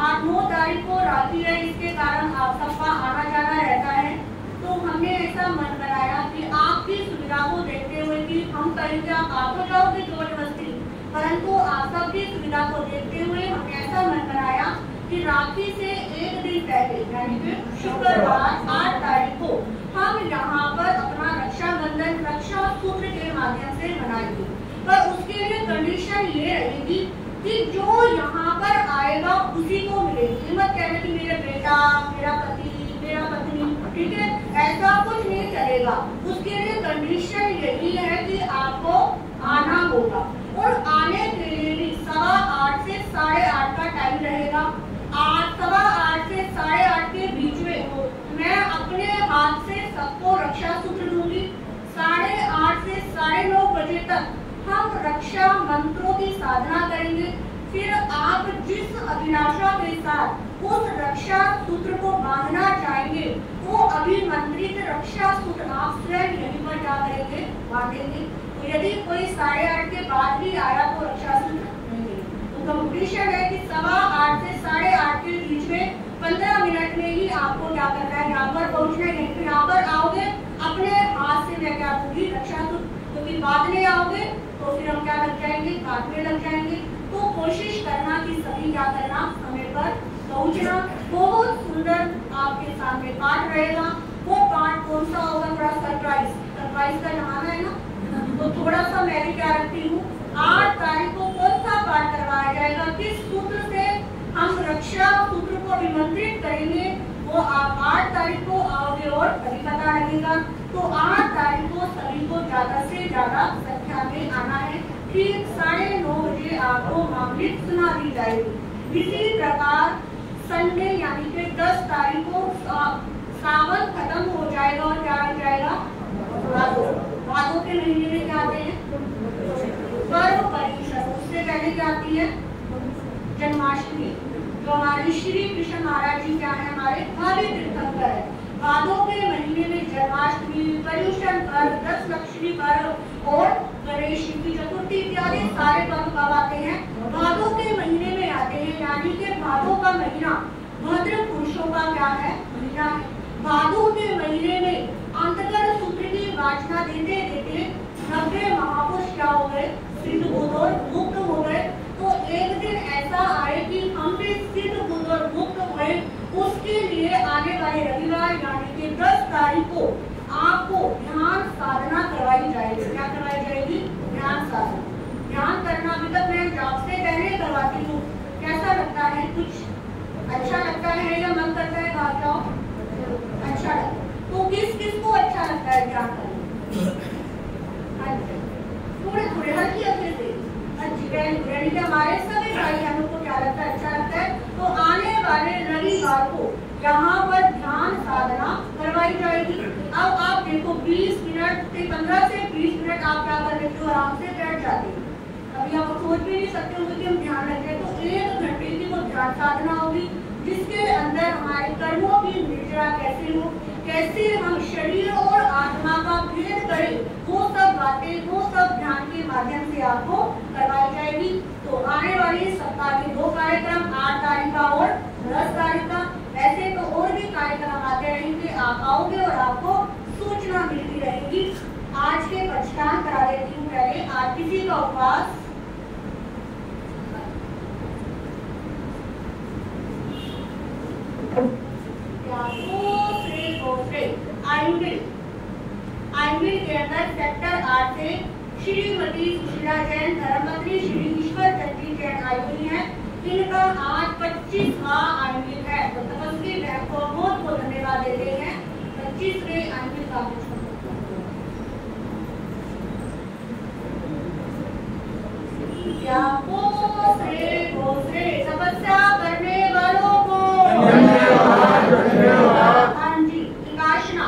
Speaker 1: 8-9 तारीख को राखी है। इसके कारण आप सबका आना जाना रहता है, तो हमने ऐसा मन बनाया कि आपकी सुविधा को देखते हुए कि हम कहेंगे आप तो जाओगे जबरदस्ती, परंतु आप सबकी सुविधा को देखते हुए हमने ऐसा मन बनाया कि राखी से एक दिन पहले यानी कि शुक्रवार 8 तारीख को हम यहाँ पर अपना रक्षाबंधन रक्षा सूत्र के माध्यम से मनाएंगे। पर उसके लिए कंडीशन ये रहेगी कि जो यहाँ पर आएगा उसी को मिलेगी। मत कहना कि मेरा बेटा, मेरा पति, मेरा पत्नी, ठीक है, ऐसा कुछ नहीं चलेगा। उसके लिए कंडीशन यही है कि आपको आना होगा और आने के लिए भी 8:15 से 8:30 का टाइम रहेगा। 8:15 से 8:30 के बीच में मैं अपने हाथ से सबको रक्षा सूत्र दूंगी। 8:30 से 9:30 बजे तक हम रक्षा मंत्रों की साधना करेंगे। फिर आप जिस अभिलाषा के साथ उस रक्षा सूत्र को बांधना चाहेंगे वो अभिमंत्रित रक्षा सूत्र आप स्वयं यहीं पर जा करेंगे बांधेंगे। तो यदि कोई 8:30 के बाद भी आया तो रक्षा सूत्र नहीं मिलेगा। तो कंपटीशन है कि 8:15 से 8:30 के बीच में 15 मिनट में ही आपको क्या करना है, यहाँ पर पहुँचना है। तो यहाँ पर आओगे अपने हाथ से मैं क्या दूंगी रक्षा सूत्र, क्योंकि बांधने आओगे तो फिर हम क्या लग जाएंगे, काटने लग जाएंगे। तो कोशिश करना कि सभी क्या करना, समय पर पहुंचना। बहुत सुंदर आपके सामने पाठ रहेगा। वो पाठ कौन सा होगा, थोड़ा सरप्राइज का जमाना है ना, तो थोड़ा सा मैं भी क्या रखती हूँ, 8 तारीख को कौन सा पाठ करवाया जाएगा, किस सूत्र से हम रक्षा सूत्र को अभिमंत्रित करेंगे, वो आप 8 तारीख को आओगे और अभी पता लगेगा। तो 8 तारीख को सभी को ज्यादा से ज्यादा संख्या में आना है। ठीक 9:30 बजे आपको मामलिक सुना दी जाएगी। इसी प्रकार संडे यानी कि 10 तारीख को सावन खत्म हो जाएगा और क्या आ जाएगा, भादों के महीने में क्या आते हैं, पर्व परिषद। उससे पहले क्या आती है, जन्माष्टमी, जो हमारे श्री कृष्ण महाराज जी क्या है, हमारे भावी तीर्थंकर है। भादों के महीने में जन्मा जन्माष्टमी, पर्युषण पर्व, 10 लक्ष्मी पर्व और गणेश की चतुर्थी इत्यादि सारे पर्व कब आते हैं? भादों के महीने में आते हैं। यानी कि भादों का महीना भद्र पुरुषों का क्या है? महीना है। भादों के महीने में अंतर्गत सूत्र की वाचना देते देते 90 महापुरुष क्या हो गए? सिद्ध बुद्ध और मुक्त हो गए। तो एक दिन ऐसा आए कि हम भी सिद्ध बुद्ध और मुक्त हुए, उसके लिए आने वाले रविवार यानी कि 10 तारीख को आपको ध्यान साधना करवाई जाएगी। क्या करवाई जाएगी? ध्यान साधना। ध्यान करना अभी तक मैं आपसे पहले करवाती हूँ, कैसा लगता है? कुछ अच्छा लगता है या मन करता है भाग जाओ? अच्छा लगता है। तो किस किस को अच्छा लगता है ध्यान करना? थोड़े थोड़े हल्की हल्के से यानी कि हमारे सभी भाई बहनों को क्या लगता है? अच्छा लगता है। तो आने वाले रविवार को यहाँ पर ध्यान साधना करवाई जाएगी। अब आप देखो 20 मिनट से 15 से 20 मिनट आप क्या कर लेते हो? आराम से बैठ जाते हो। अभी आप सोच भी नहीं सकते हो कि हम ध्यान रखें। तो 1 घंटे की वो ध्यान साधना होगी, जिसके अंदर हमारे कर्मों की निर्जरा कैसे हो, कैसे हम शरीर और आत्मा का भेद करें, वो सब बातें, वो सब ध्यान के माध्यम से आपको करवाई जाएगी। तो आने वाली सप्ताह के 2 कार्यक्रम 8 तारीख का और 10 तारीख का। ऐसे तो और भी कार्यक्रम आते रहेंगे, आप आओगे और आपको सूचना मिलती रहेगी। आज के पक्षान करा देती हूँ पहले। आज किसी का उपवास आइंबिल के अंदर सेक्टर 8 से श्रीमती सुशीला जैन, धर्मपत्नी श्री ईश्वर चंद्री जैन आई हुई है। इनका आज 25वां आइंबिल है। तो तपस्वी बहन को बहुत बहुत धन्यवाद देते हैं। 25वें आइंबिल का तपस्या करने वालों को हाँ जी। विकासना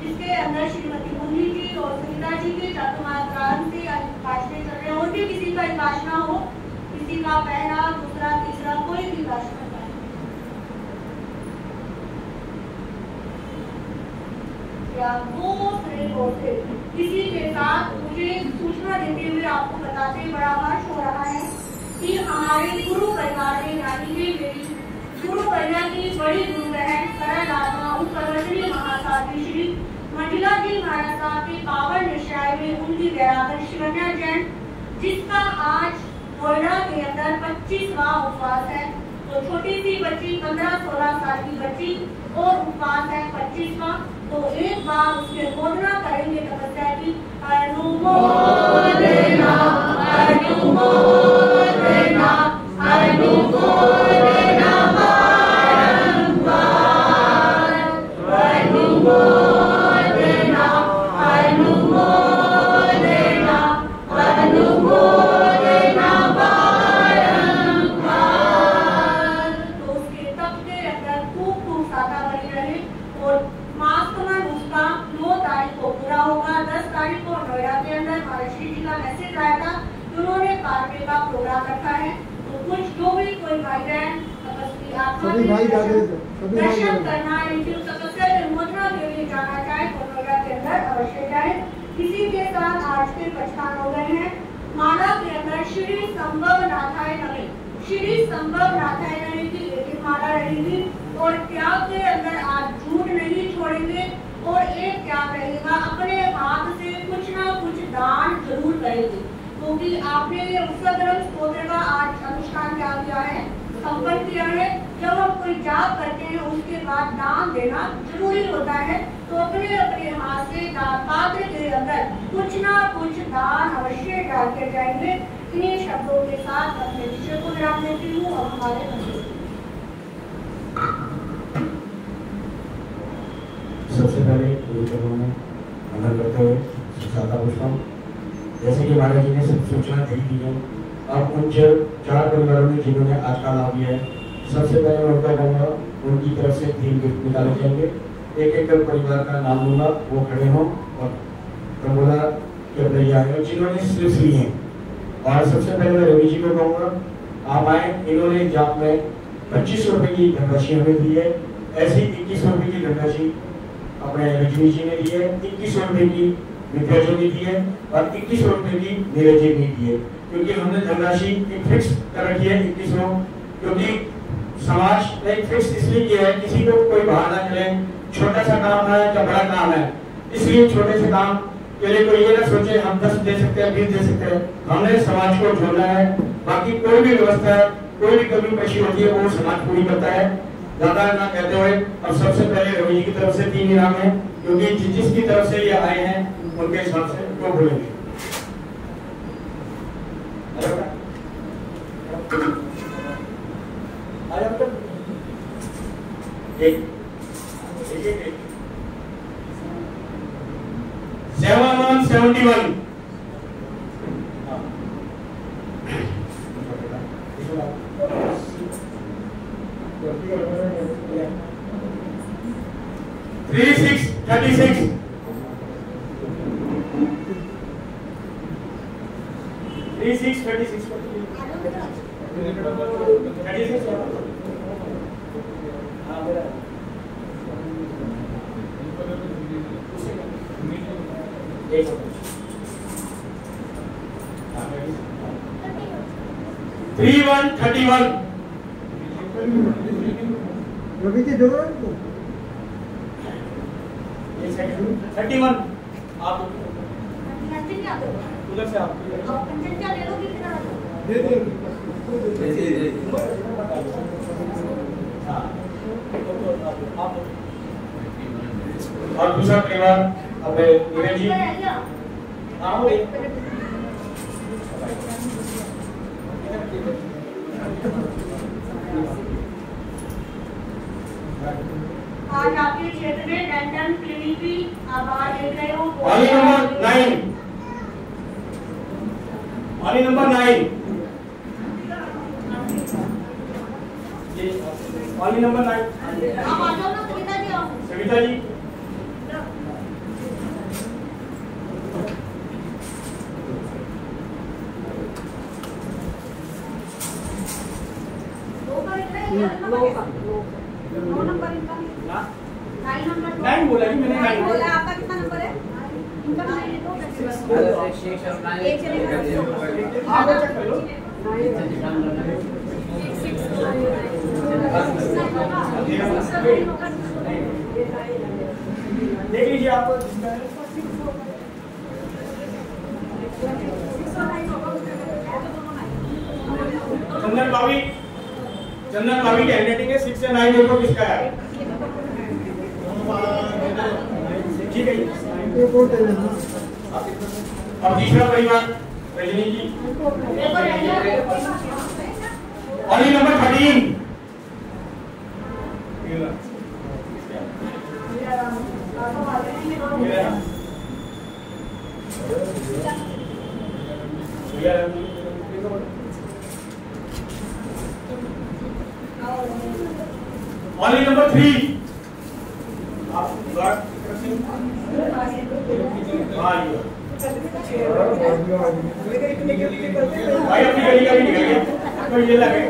Speaker 1: जिसके अंदर श्रीमती मुन्नी जी और सुनीता जी के चतुर्मास प्रारंभ से विकासने चल रहे हैं। और भी किसी का विकासना हो, किसी का पहला, दूसरा, तीसरा, कोई भी विकासना किसी के साथ मुझे सूचना देते हुए आपको बताते बड़ा हर्ष हो रहा है कि हमारे गुरु परिवार में यानी कि मेरी गुरु परिवार की बड़ी गुरु बहन सरल आत्मा उत्कर्षणी महासाध्वी श्री मंडला जी महाराज साहब के पावन निश्चय में उनकी दयाकर शिवन्या जैन, जिसका आज नोएडा के अंदर 25वां उपवास है। तो छोटी सी बच्ची 15-16 साल की बच्ची और उपवास है 25वां। तो एक बार उसके बोधना करेंगे तपस्या की। अनुमोदना अनुमोदना अनुमोदना बारंबार अनुमोदना अनुमोदना अनुमोदना बारंबार। तो उसके तप के अंदर खूब खूब साधा बनी रहे और मास्तमन उसका 9 तारीख को पूरा होगा। 10 तारीख को नोएडा के अंदर महाराष्ट्र जी का मैसेज आया था, उन्होंने पार्टी का प्रोग्राम रखा है। तो कुछ जो भी कोई भाई बहन तपस्वी आत्मा दर्शन करना है, तपस्या निर्मोचना के लिए जाना चाहे तो नोएडा के अंदर अवश्य जाए। किसी के साथ आज के पहचान हो गए हैं। माला के अंदर श्री संभव नाथाय नमः, श्री संभव नाथाय नमः की एक माला रहेगी। और त्याग के अंदर आज झूठ नहीं छोड़ेंगे और एक त्याग रहेगा, अपने हाथ से कुछ ना कुछ दान जरूर करेंगे। क्योंकि आपने ये उत्सव स्तोत्र का आज अनुष्ठान क्या किया है, संपन्न किया है। जब हम कोई जाप करते हैं उसके बाद दान देना जरूरी होता है। तो अपने अपने हाथ से दान पात्र के अंदर कुछ ना कुछ दान अवश्य डाल के जाएंगे। इन्हीं शब्दों के साथ अपने विषय को विराम देती हूँ और हमारे
Speaker 5: सबसे पहले गुरु चरणों में वंदन करते हुए सुशाता पुष्पम। जैसे कि महाराज जी ने सब सूचना दे दी है, अब उन 4 परिवारों में जिन्होंने आज का लाभ लिया है, सबसे पहले मैं उनका कहूँगा उनकी तरफ से 3 गिफ्ट निकाले जाएंगे। एक एक परिवार का नाम लूंगा, वो खड़े हों और प्रमोदा के भैया हैं जिन्होंने स्लिप्स ली हैं। और सबसे पहले मैं रवि जी को कहूँगा आप आए। इन्होंने जाप में 25 रुपए की धनराशि हमें दी है। ऐसी 21 रुपए की धनराशि अपने रजनी जी ने दिए, 2100 रुपए की विद्या जी ने दिए और 2100 रुपए की नीरज जी ने दिए, क्योंकि हमने धनराशि एक फिक्स कर रखी है 2100, क्योंकि समाज ने फिक्स इसलिए किया है किसी को कोई बाहर ना चले, छोटा सा काम है या बड़ा काम है, इसलिए छोटे से काम के लिए कोई ये ना सोचे हम 10 दे सकते हैं 20 दे सकते हैं, हमने समाज को जोड़ना है। बाकी कोई भी व्यवस्था है, कोई भी कमी पेशी होती है वो समाज पूरी करता है। ज्यादा ना कहते हुए अब सबसे पहले रवि जी की तरफ से 3 इनाम है, क्योंकि जिसकी तरफ से ये आए हैं उनके हिसाब से वो बोलेंगे। एक 7171 3636 3131
Speaker 4: रवि जी जरूर है
Speaker 5: 31 आप उधर से आप
Speaker 4: दे दे
Speaker 5: और दूसरा परिवार अपने नीरज जी
Speaker 2: आज आपके क्षेत्र में डेंटल क्लिनिक की आवाज ले रहे हो।
Speaker 5: वाली नंबर 9 वाली नंबर 9
Speaker 2: आप आ जाओ ना सविता जी, आओ।
Speaker 5: सविता जी
Speaker 2: दो नंबर इनका
Speaker 5: ना
Speaker 2: 9 नंबर
Speaker 5: 9 बोला जी मैंने 9
Speaker 2: बोला। आपका कितना नंबर है? इनका 9 है तो एक चलेगा।
Speaker 5: आप चेक कर लो देख लीजिए आप चंदन भाभी की हैंडराइटिंग है 6 से 9 देखो किसका है। ठीक है अब तीसरा परिवार रजनी जी वाली नंबर 13 वाली नंबर 3 आप भाई अपनी गली का भी निकल गया तो ये लगे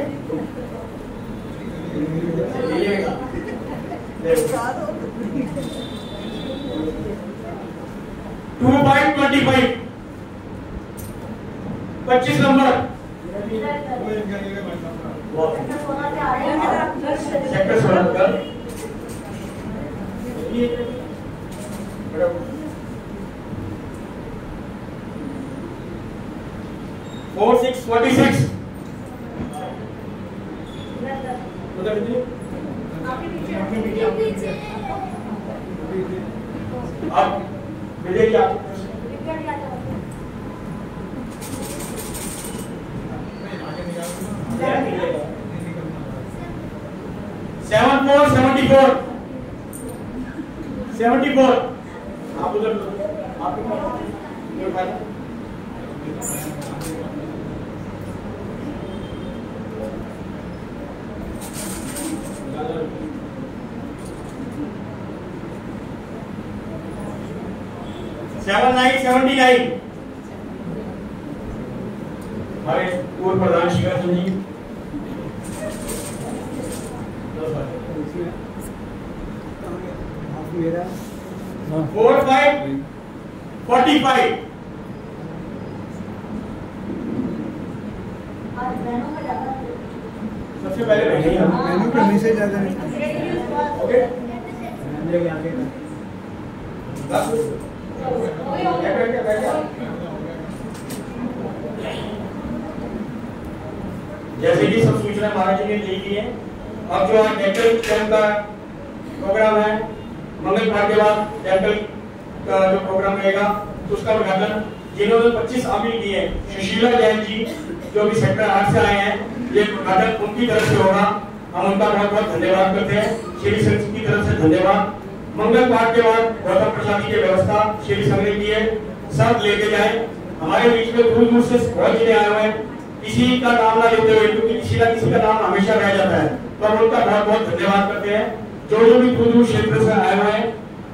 Speaker 5: 2/25 25 नंबर सेक्टर 16 का 4646 उधर आप विजय जी आप 74 आप उधर आप 79 हमारे पूर्व प्रधान शिखर सिंह जी
Speaker 4: मेरा
Speaker 5: 4 5 45। सबसे पहले
Speaker 4: मेनू पे मैसेज आ जाए।
Speaker 5: ओके जैसे कि सब सूचना महाराज जी ने दे दी है। अब जो आज डेंटल कैंप का प्रोग्राम है, मंगल पाठ के बाद डेंटल का जो प्रोग्राम रहेगा उसका उद्घाटन जिन्होंने 25 आमिल किए, सुशीला जैन जी जो भी सेक्टर 8 से आए हैं, ये उद्घाटन उनकी तरफ से होगा। हम उनका बहुत बहुत धन्यवाद करते हैं। श्री संघ की तरफ से धन्यवाद। मंगल पाठ के बाद गौतम प्रसाद की व्यवस्था श्री संघ ने की है, सब लेके जाए। हमारे बीच में दूर दूर से बहुत जिले आए हुए हैं, किसी का नाम ना लेते हुए, क्योंकि किसी ना किसी का नाम हमेशा रह जाता है, तो हम उनका बहुत बहुत धन्यवाद करते हैं जो भी दूर दूर क्षेत्र से आए हुए हैं।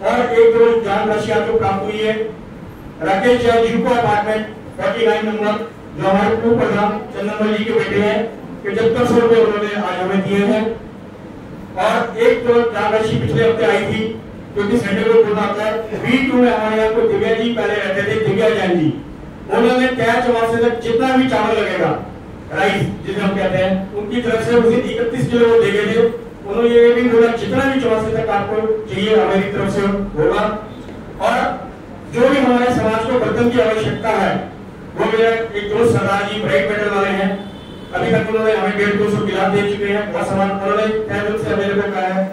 Speaker 5: और एक दो जान राशि आपको प्राप्त हुई है। Rakesh Jain UCO apartment 49 number, जो हमारे पूर्व प्रधान चंदन जी के बेटे हैं, 7500 रुपए उन्होंने आज हमें दिए हैं। और एक तो जान राशि पिछले हफ्ते आई थी, क्योंकि संडे को बोलना होता है। B2 में हमारे यहाँ को दिव्या जी पहले रहते थे, दिव्या जैन जी, उन्होंने तय चौमासे तक जितना भी चावल लगेगा, राइस जिसे हम कहते हैं, उनकी तरफ से उसे 31 किलो दे गए थे। उन्होंने ये भी बोला जितना भी चौमासे तक आपको चाहिए हमारी तरफ से होगा। और जो भी हमारे समाज को बर्तन की आवश्यकता है, वो मेरा एक दोस्त सरदार जी ब्राइट मेडल वाले हैं, अभी तक उन्होंने हमें 150-200 गिलास दे चुके हैं। बहुत सामान उन्होंने तय दिल से मेरे को कहा है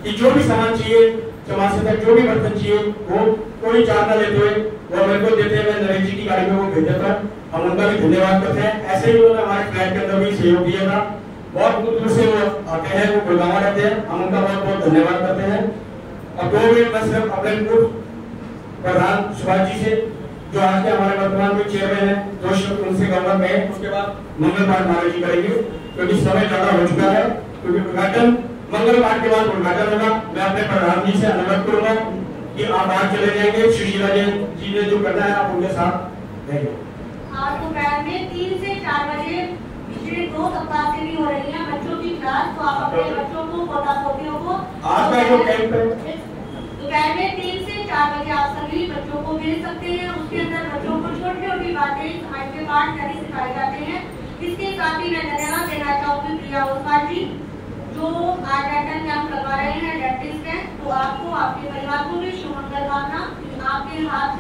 Speaker 5: कि जो भी सामान चाहिए चौमासे तक, जो भी बर्तन चाहिए, वो कोई चार्ज न लेते हुए वो मेरे को देते हैं। मैं नरेश जी की गाड़ी में वो भेज देता हूं, हम उनका भी धन्यवाद करते हैं। ऐसे ही उन्होंने हमारे फ्लैट के अंदर भी सहयोग दिया था। बहुत दूर दूर से वो आते हैं, वो गुड़गांव रहते हैं, हम उनका बहुत बहुत धन्यवाद करते हैं। और 2 मिनट मैं सिर्फ अपने पूर्व प्रधान सुभाष जी से, जो आज के हमारे वर्तमान में चेयरमैन है, 2 शब्द उनसे कहूंगा मैं, उसके बाद मंगल पाठ महाराज जी करेंगे, क्योंकि समय ज्यादा हो चुका है। क्योंकि उद्घाटन मंगल पाठ के बाद उद्घाटन होगा। मैं अपने प्रधान जी से अनुरोध करूंगा कि आप आज चले जाएंगे, सुशीला जी ने जो करना है आप उनके साथ रहेंगे।
Speaker 1: आज दोपहर में 3 से 4 बजे पिछले 2 सप्ताह से भी हो रही है बच्चों की क्लास, तो आप अपने बच्चों को, पोता पोतियों को
Speaker 5: आज का जो कैंप है
Speaker 1: दोपहर में 3 से 4 बजे आप सभी बच्चों को भेज सकते हैं। उसके अंदर बच्चों को छोटी छोटी बातें समाज के पाठ करने सिखाए जाते हैं। इसके साथ ही मैं धन्यवाद देना चाहूंगी प्रिया ओसवाल जी, जो आज डेंटल कैंप लगा रहे हैं, डेंटिस्ट हैं। तो आपको, आपके परिवार को भी शुभ मंगल कामना, आपके हाथ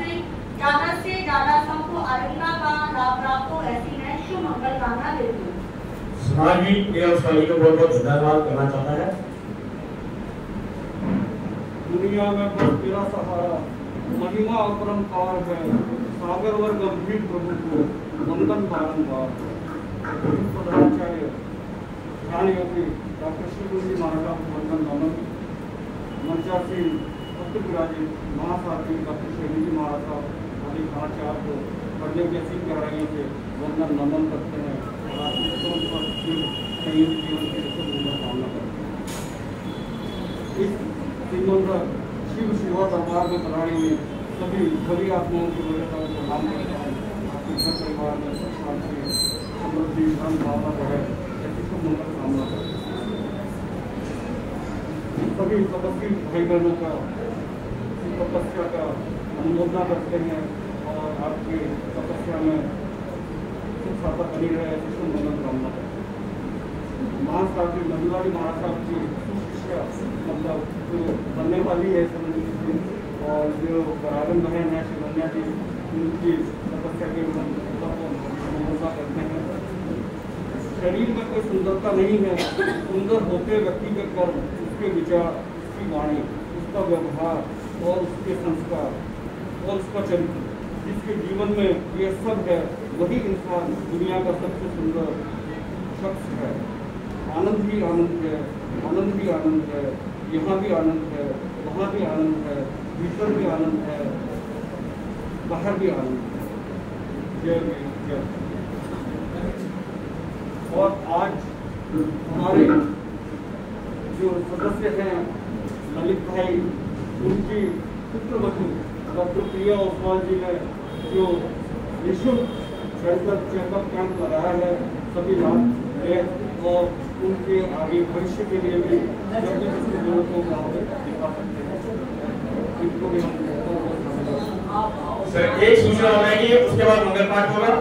Speaker 1: से ज्यादा सबको आरोग्य का लाभ प्राप्त हो, ऐसी मैं शुभ मंगल कामना देती हूँ।
Speaker 5: समाज भी प्रिया ओसवाल को बहुत बहुत धन्यवाद करना चाहता है।
Speaker 4: दुनिया में बस तेरा सहारा, महिमा अपरंपार है, सागर वर गंभीर प्रभु को वंदन बारंबार। प्रधानाचार्य ध्यान योगी डॉक्टर शिवजी महाराज को वंदन नमन। मंचासी भक्त विराजित महासाथी डॉक्टर शिवजी महाराज आदि महाचार्य को पढ़ने की ऐसी गहराइयों से वंदन नमन करते हैं और आत्मों संयुक्त जीवन की कामना करते हैं। इस श्रीमंदिर शिव सेवा दरबार में बनाने में सभी आत्माओं की वजह को प्रणाम करता हूँ। आपके घर परिवार में सुख शांति समृद्धि धन भावना रहे, ऐसी शुभ मंगल कामना करते हैं। सभी तपस्वी भाई बहनों का तपस्या का अनुमोदना करते हैं और आपकी तपस्या में सुख शांति बनी रहे, ऐसी शुभ मंगल कामना करते हैं। महासाहब जी नंदलारी महाराज साहब की सुशिष्या मतलब जो बनने वाली है समझ, और जो बराबर बहन है शिवन्या जी, उनकी तपस्या के अनुमोदना करते हैं। शरीर में कोई सुंदरता नहीं है, सुंदर होते व्यक्ति के कर्म, उसके विचार, उसकी वाणी, उसका व्यवहार और उसके संस्कार और उसका चरित्र, जिसके जीवन में ये सब है, वही इंसान दुनिया का सबसे सुंदर शख्स है। आनंद ही आनंद है, आनंद ही आनंद है, यहाँ भी आनंद है, वहाँ भी आनंद है, भीतर भी आनंद है, बाहर भी आनंद है। जय। और आज हमारे जो सदस्य हैं ललित भाई, उनकी पुत्रवधू डॉक्टर प्रिया ओसवाल जी ने जो निःशुल्क चेकअप कैंप लगाया है, सभी लाभ लें और उनके आगे भविष्य के लिए भी जब भी जरूरत हो वहाँ पे दिखा सकते हैं।
Speaker 5: सर एक सूचना हो रहेगी, उसके बाद मंगल पाठ होगा।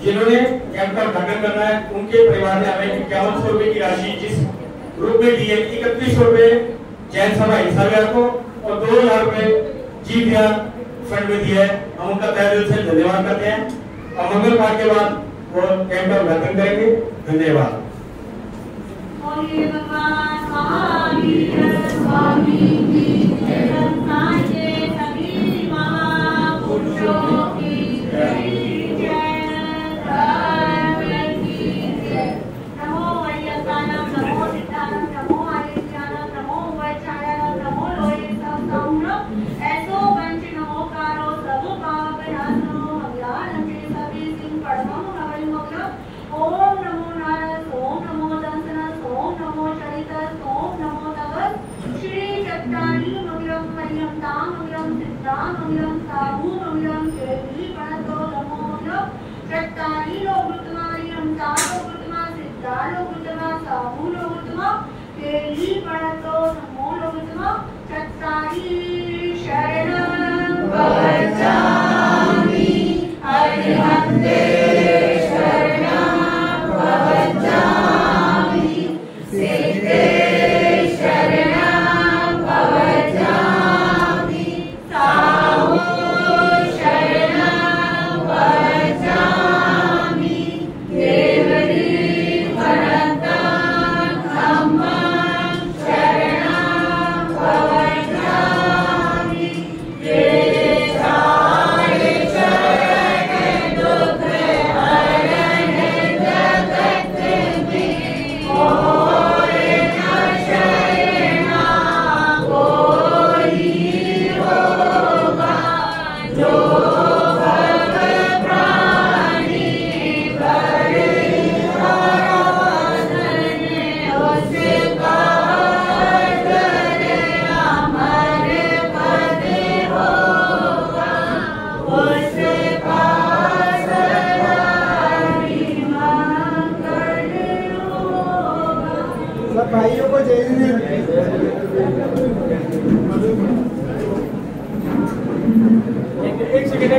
Speaker 5: जिन्होंने कैंप का उद्घाटन करना है उनके परिवार ने हमें 5100 रुपए की राशि जिस ग्रुप में दी है, 3100 रुपए जैन सभा हिस्सा विहार को और 2000 रुपए जीव विहार फंड में दिया है। हम उनका तहे दिल से धन्यवाद करते हैं और मंगल पाठ के बाद वो कैंप का उद्घाटन करेंगे। धन्यवाद।
Speaker 3: भगवान महावीर स्वामी की जय, सभी महापुरुषों की जय। नमो वैयतानम, नमो सिद्धानम, नमो आदित्यानम, नमो वैचायनम, नमो लोये सौम्यम, ऐसो पंच नमोकारो सब पाप नाशनो अज्ञानंते सभी सिंह परमं नवमग्न। ओम नमो नारायण, ओम नमो दंसनस, ओम नमो चरितस, ओम नमो तवस। श्री चट्टानी मंगलम मरियम ताम मंगलम सिद्धाम मंगलम साहू मंगलम केली पणतो नमो नमः। चट्टानी लोगुतमारियम ताम लोगुतमा सिद्धा लोगुतमा साहू लोगुतमा केली पणतो नमो लोगुतमा। चट्टानी शरणं गच्छामि, अरिहन्ते शरणं गच्छामि, सिद्धे शरणं गच्छामि, साहू शरणं गच्छामि, केवली भरतं धम्मं शरणं गच्छामि। ये सारे चरण दुख हरण जगत में कोई न शरणा कोई होगा, जो भव प्राणी बड़े साधन उसका डर अमर पद होगा, उसका सदाई मंगल होगा।
Speaker 4: सब भाइयों को जय हिंद।
Speaker 2: एक सेकंड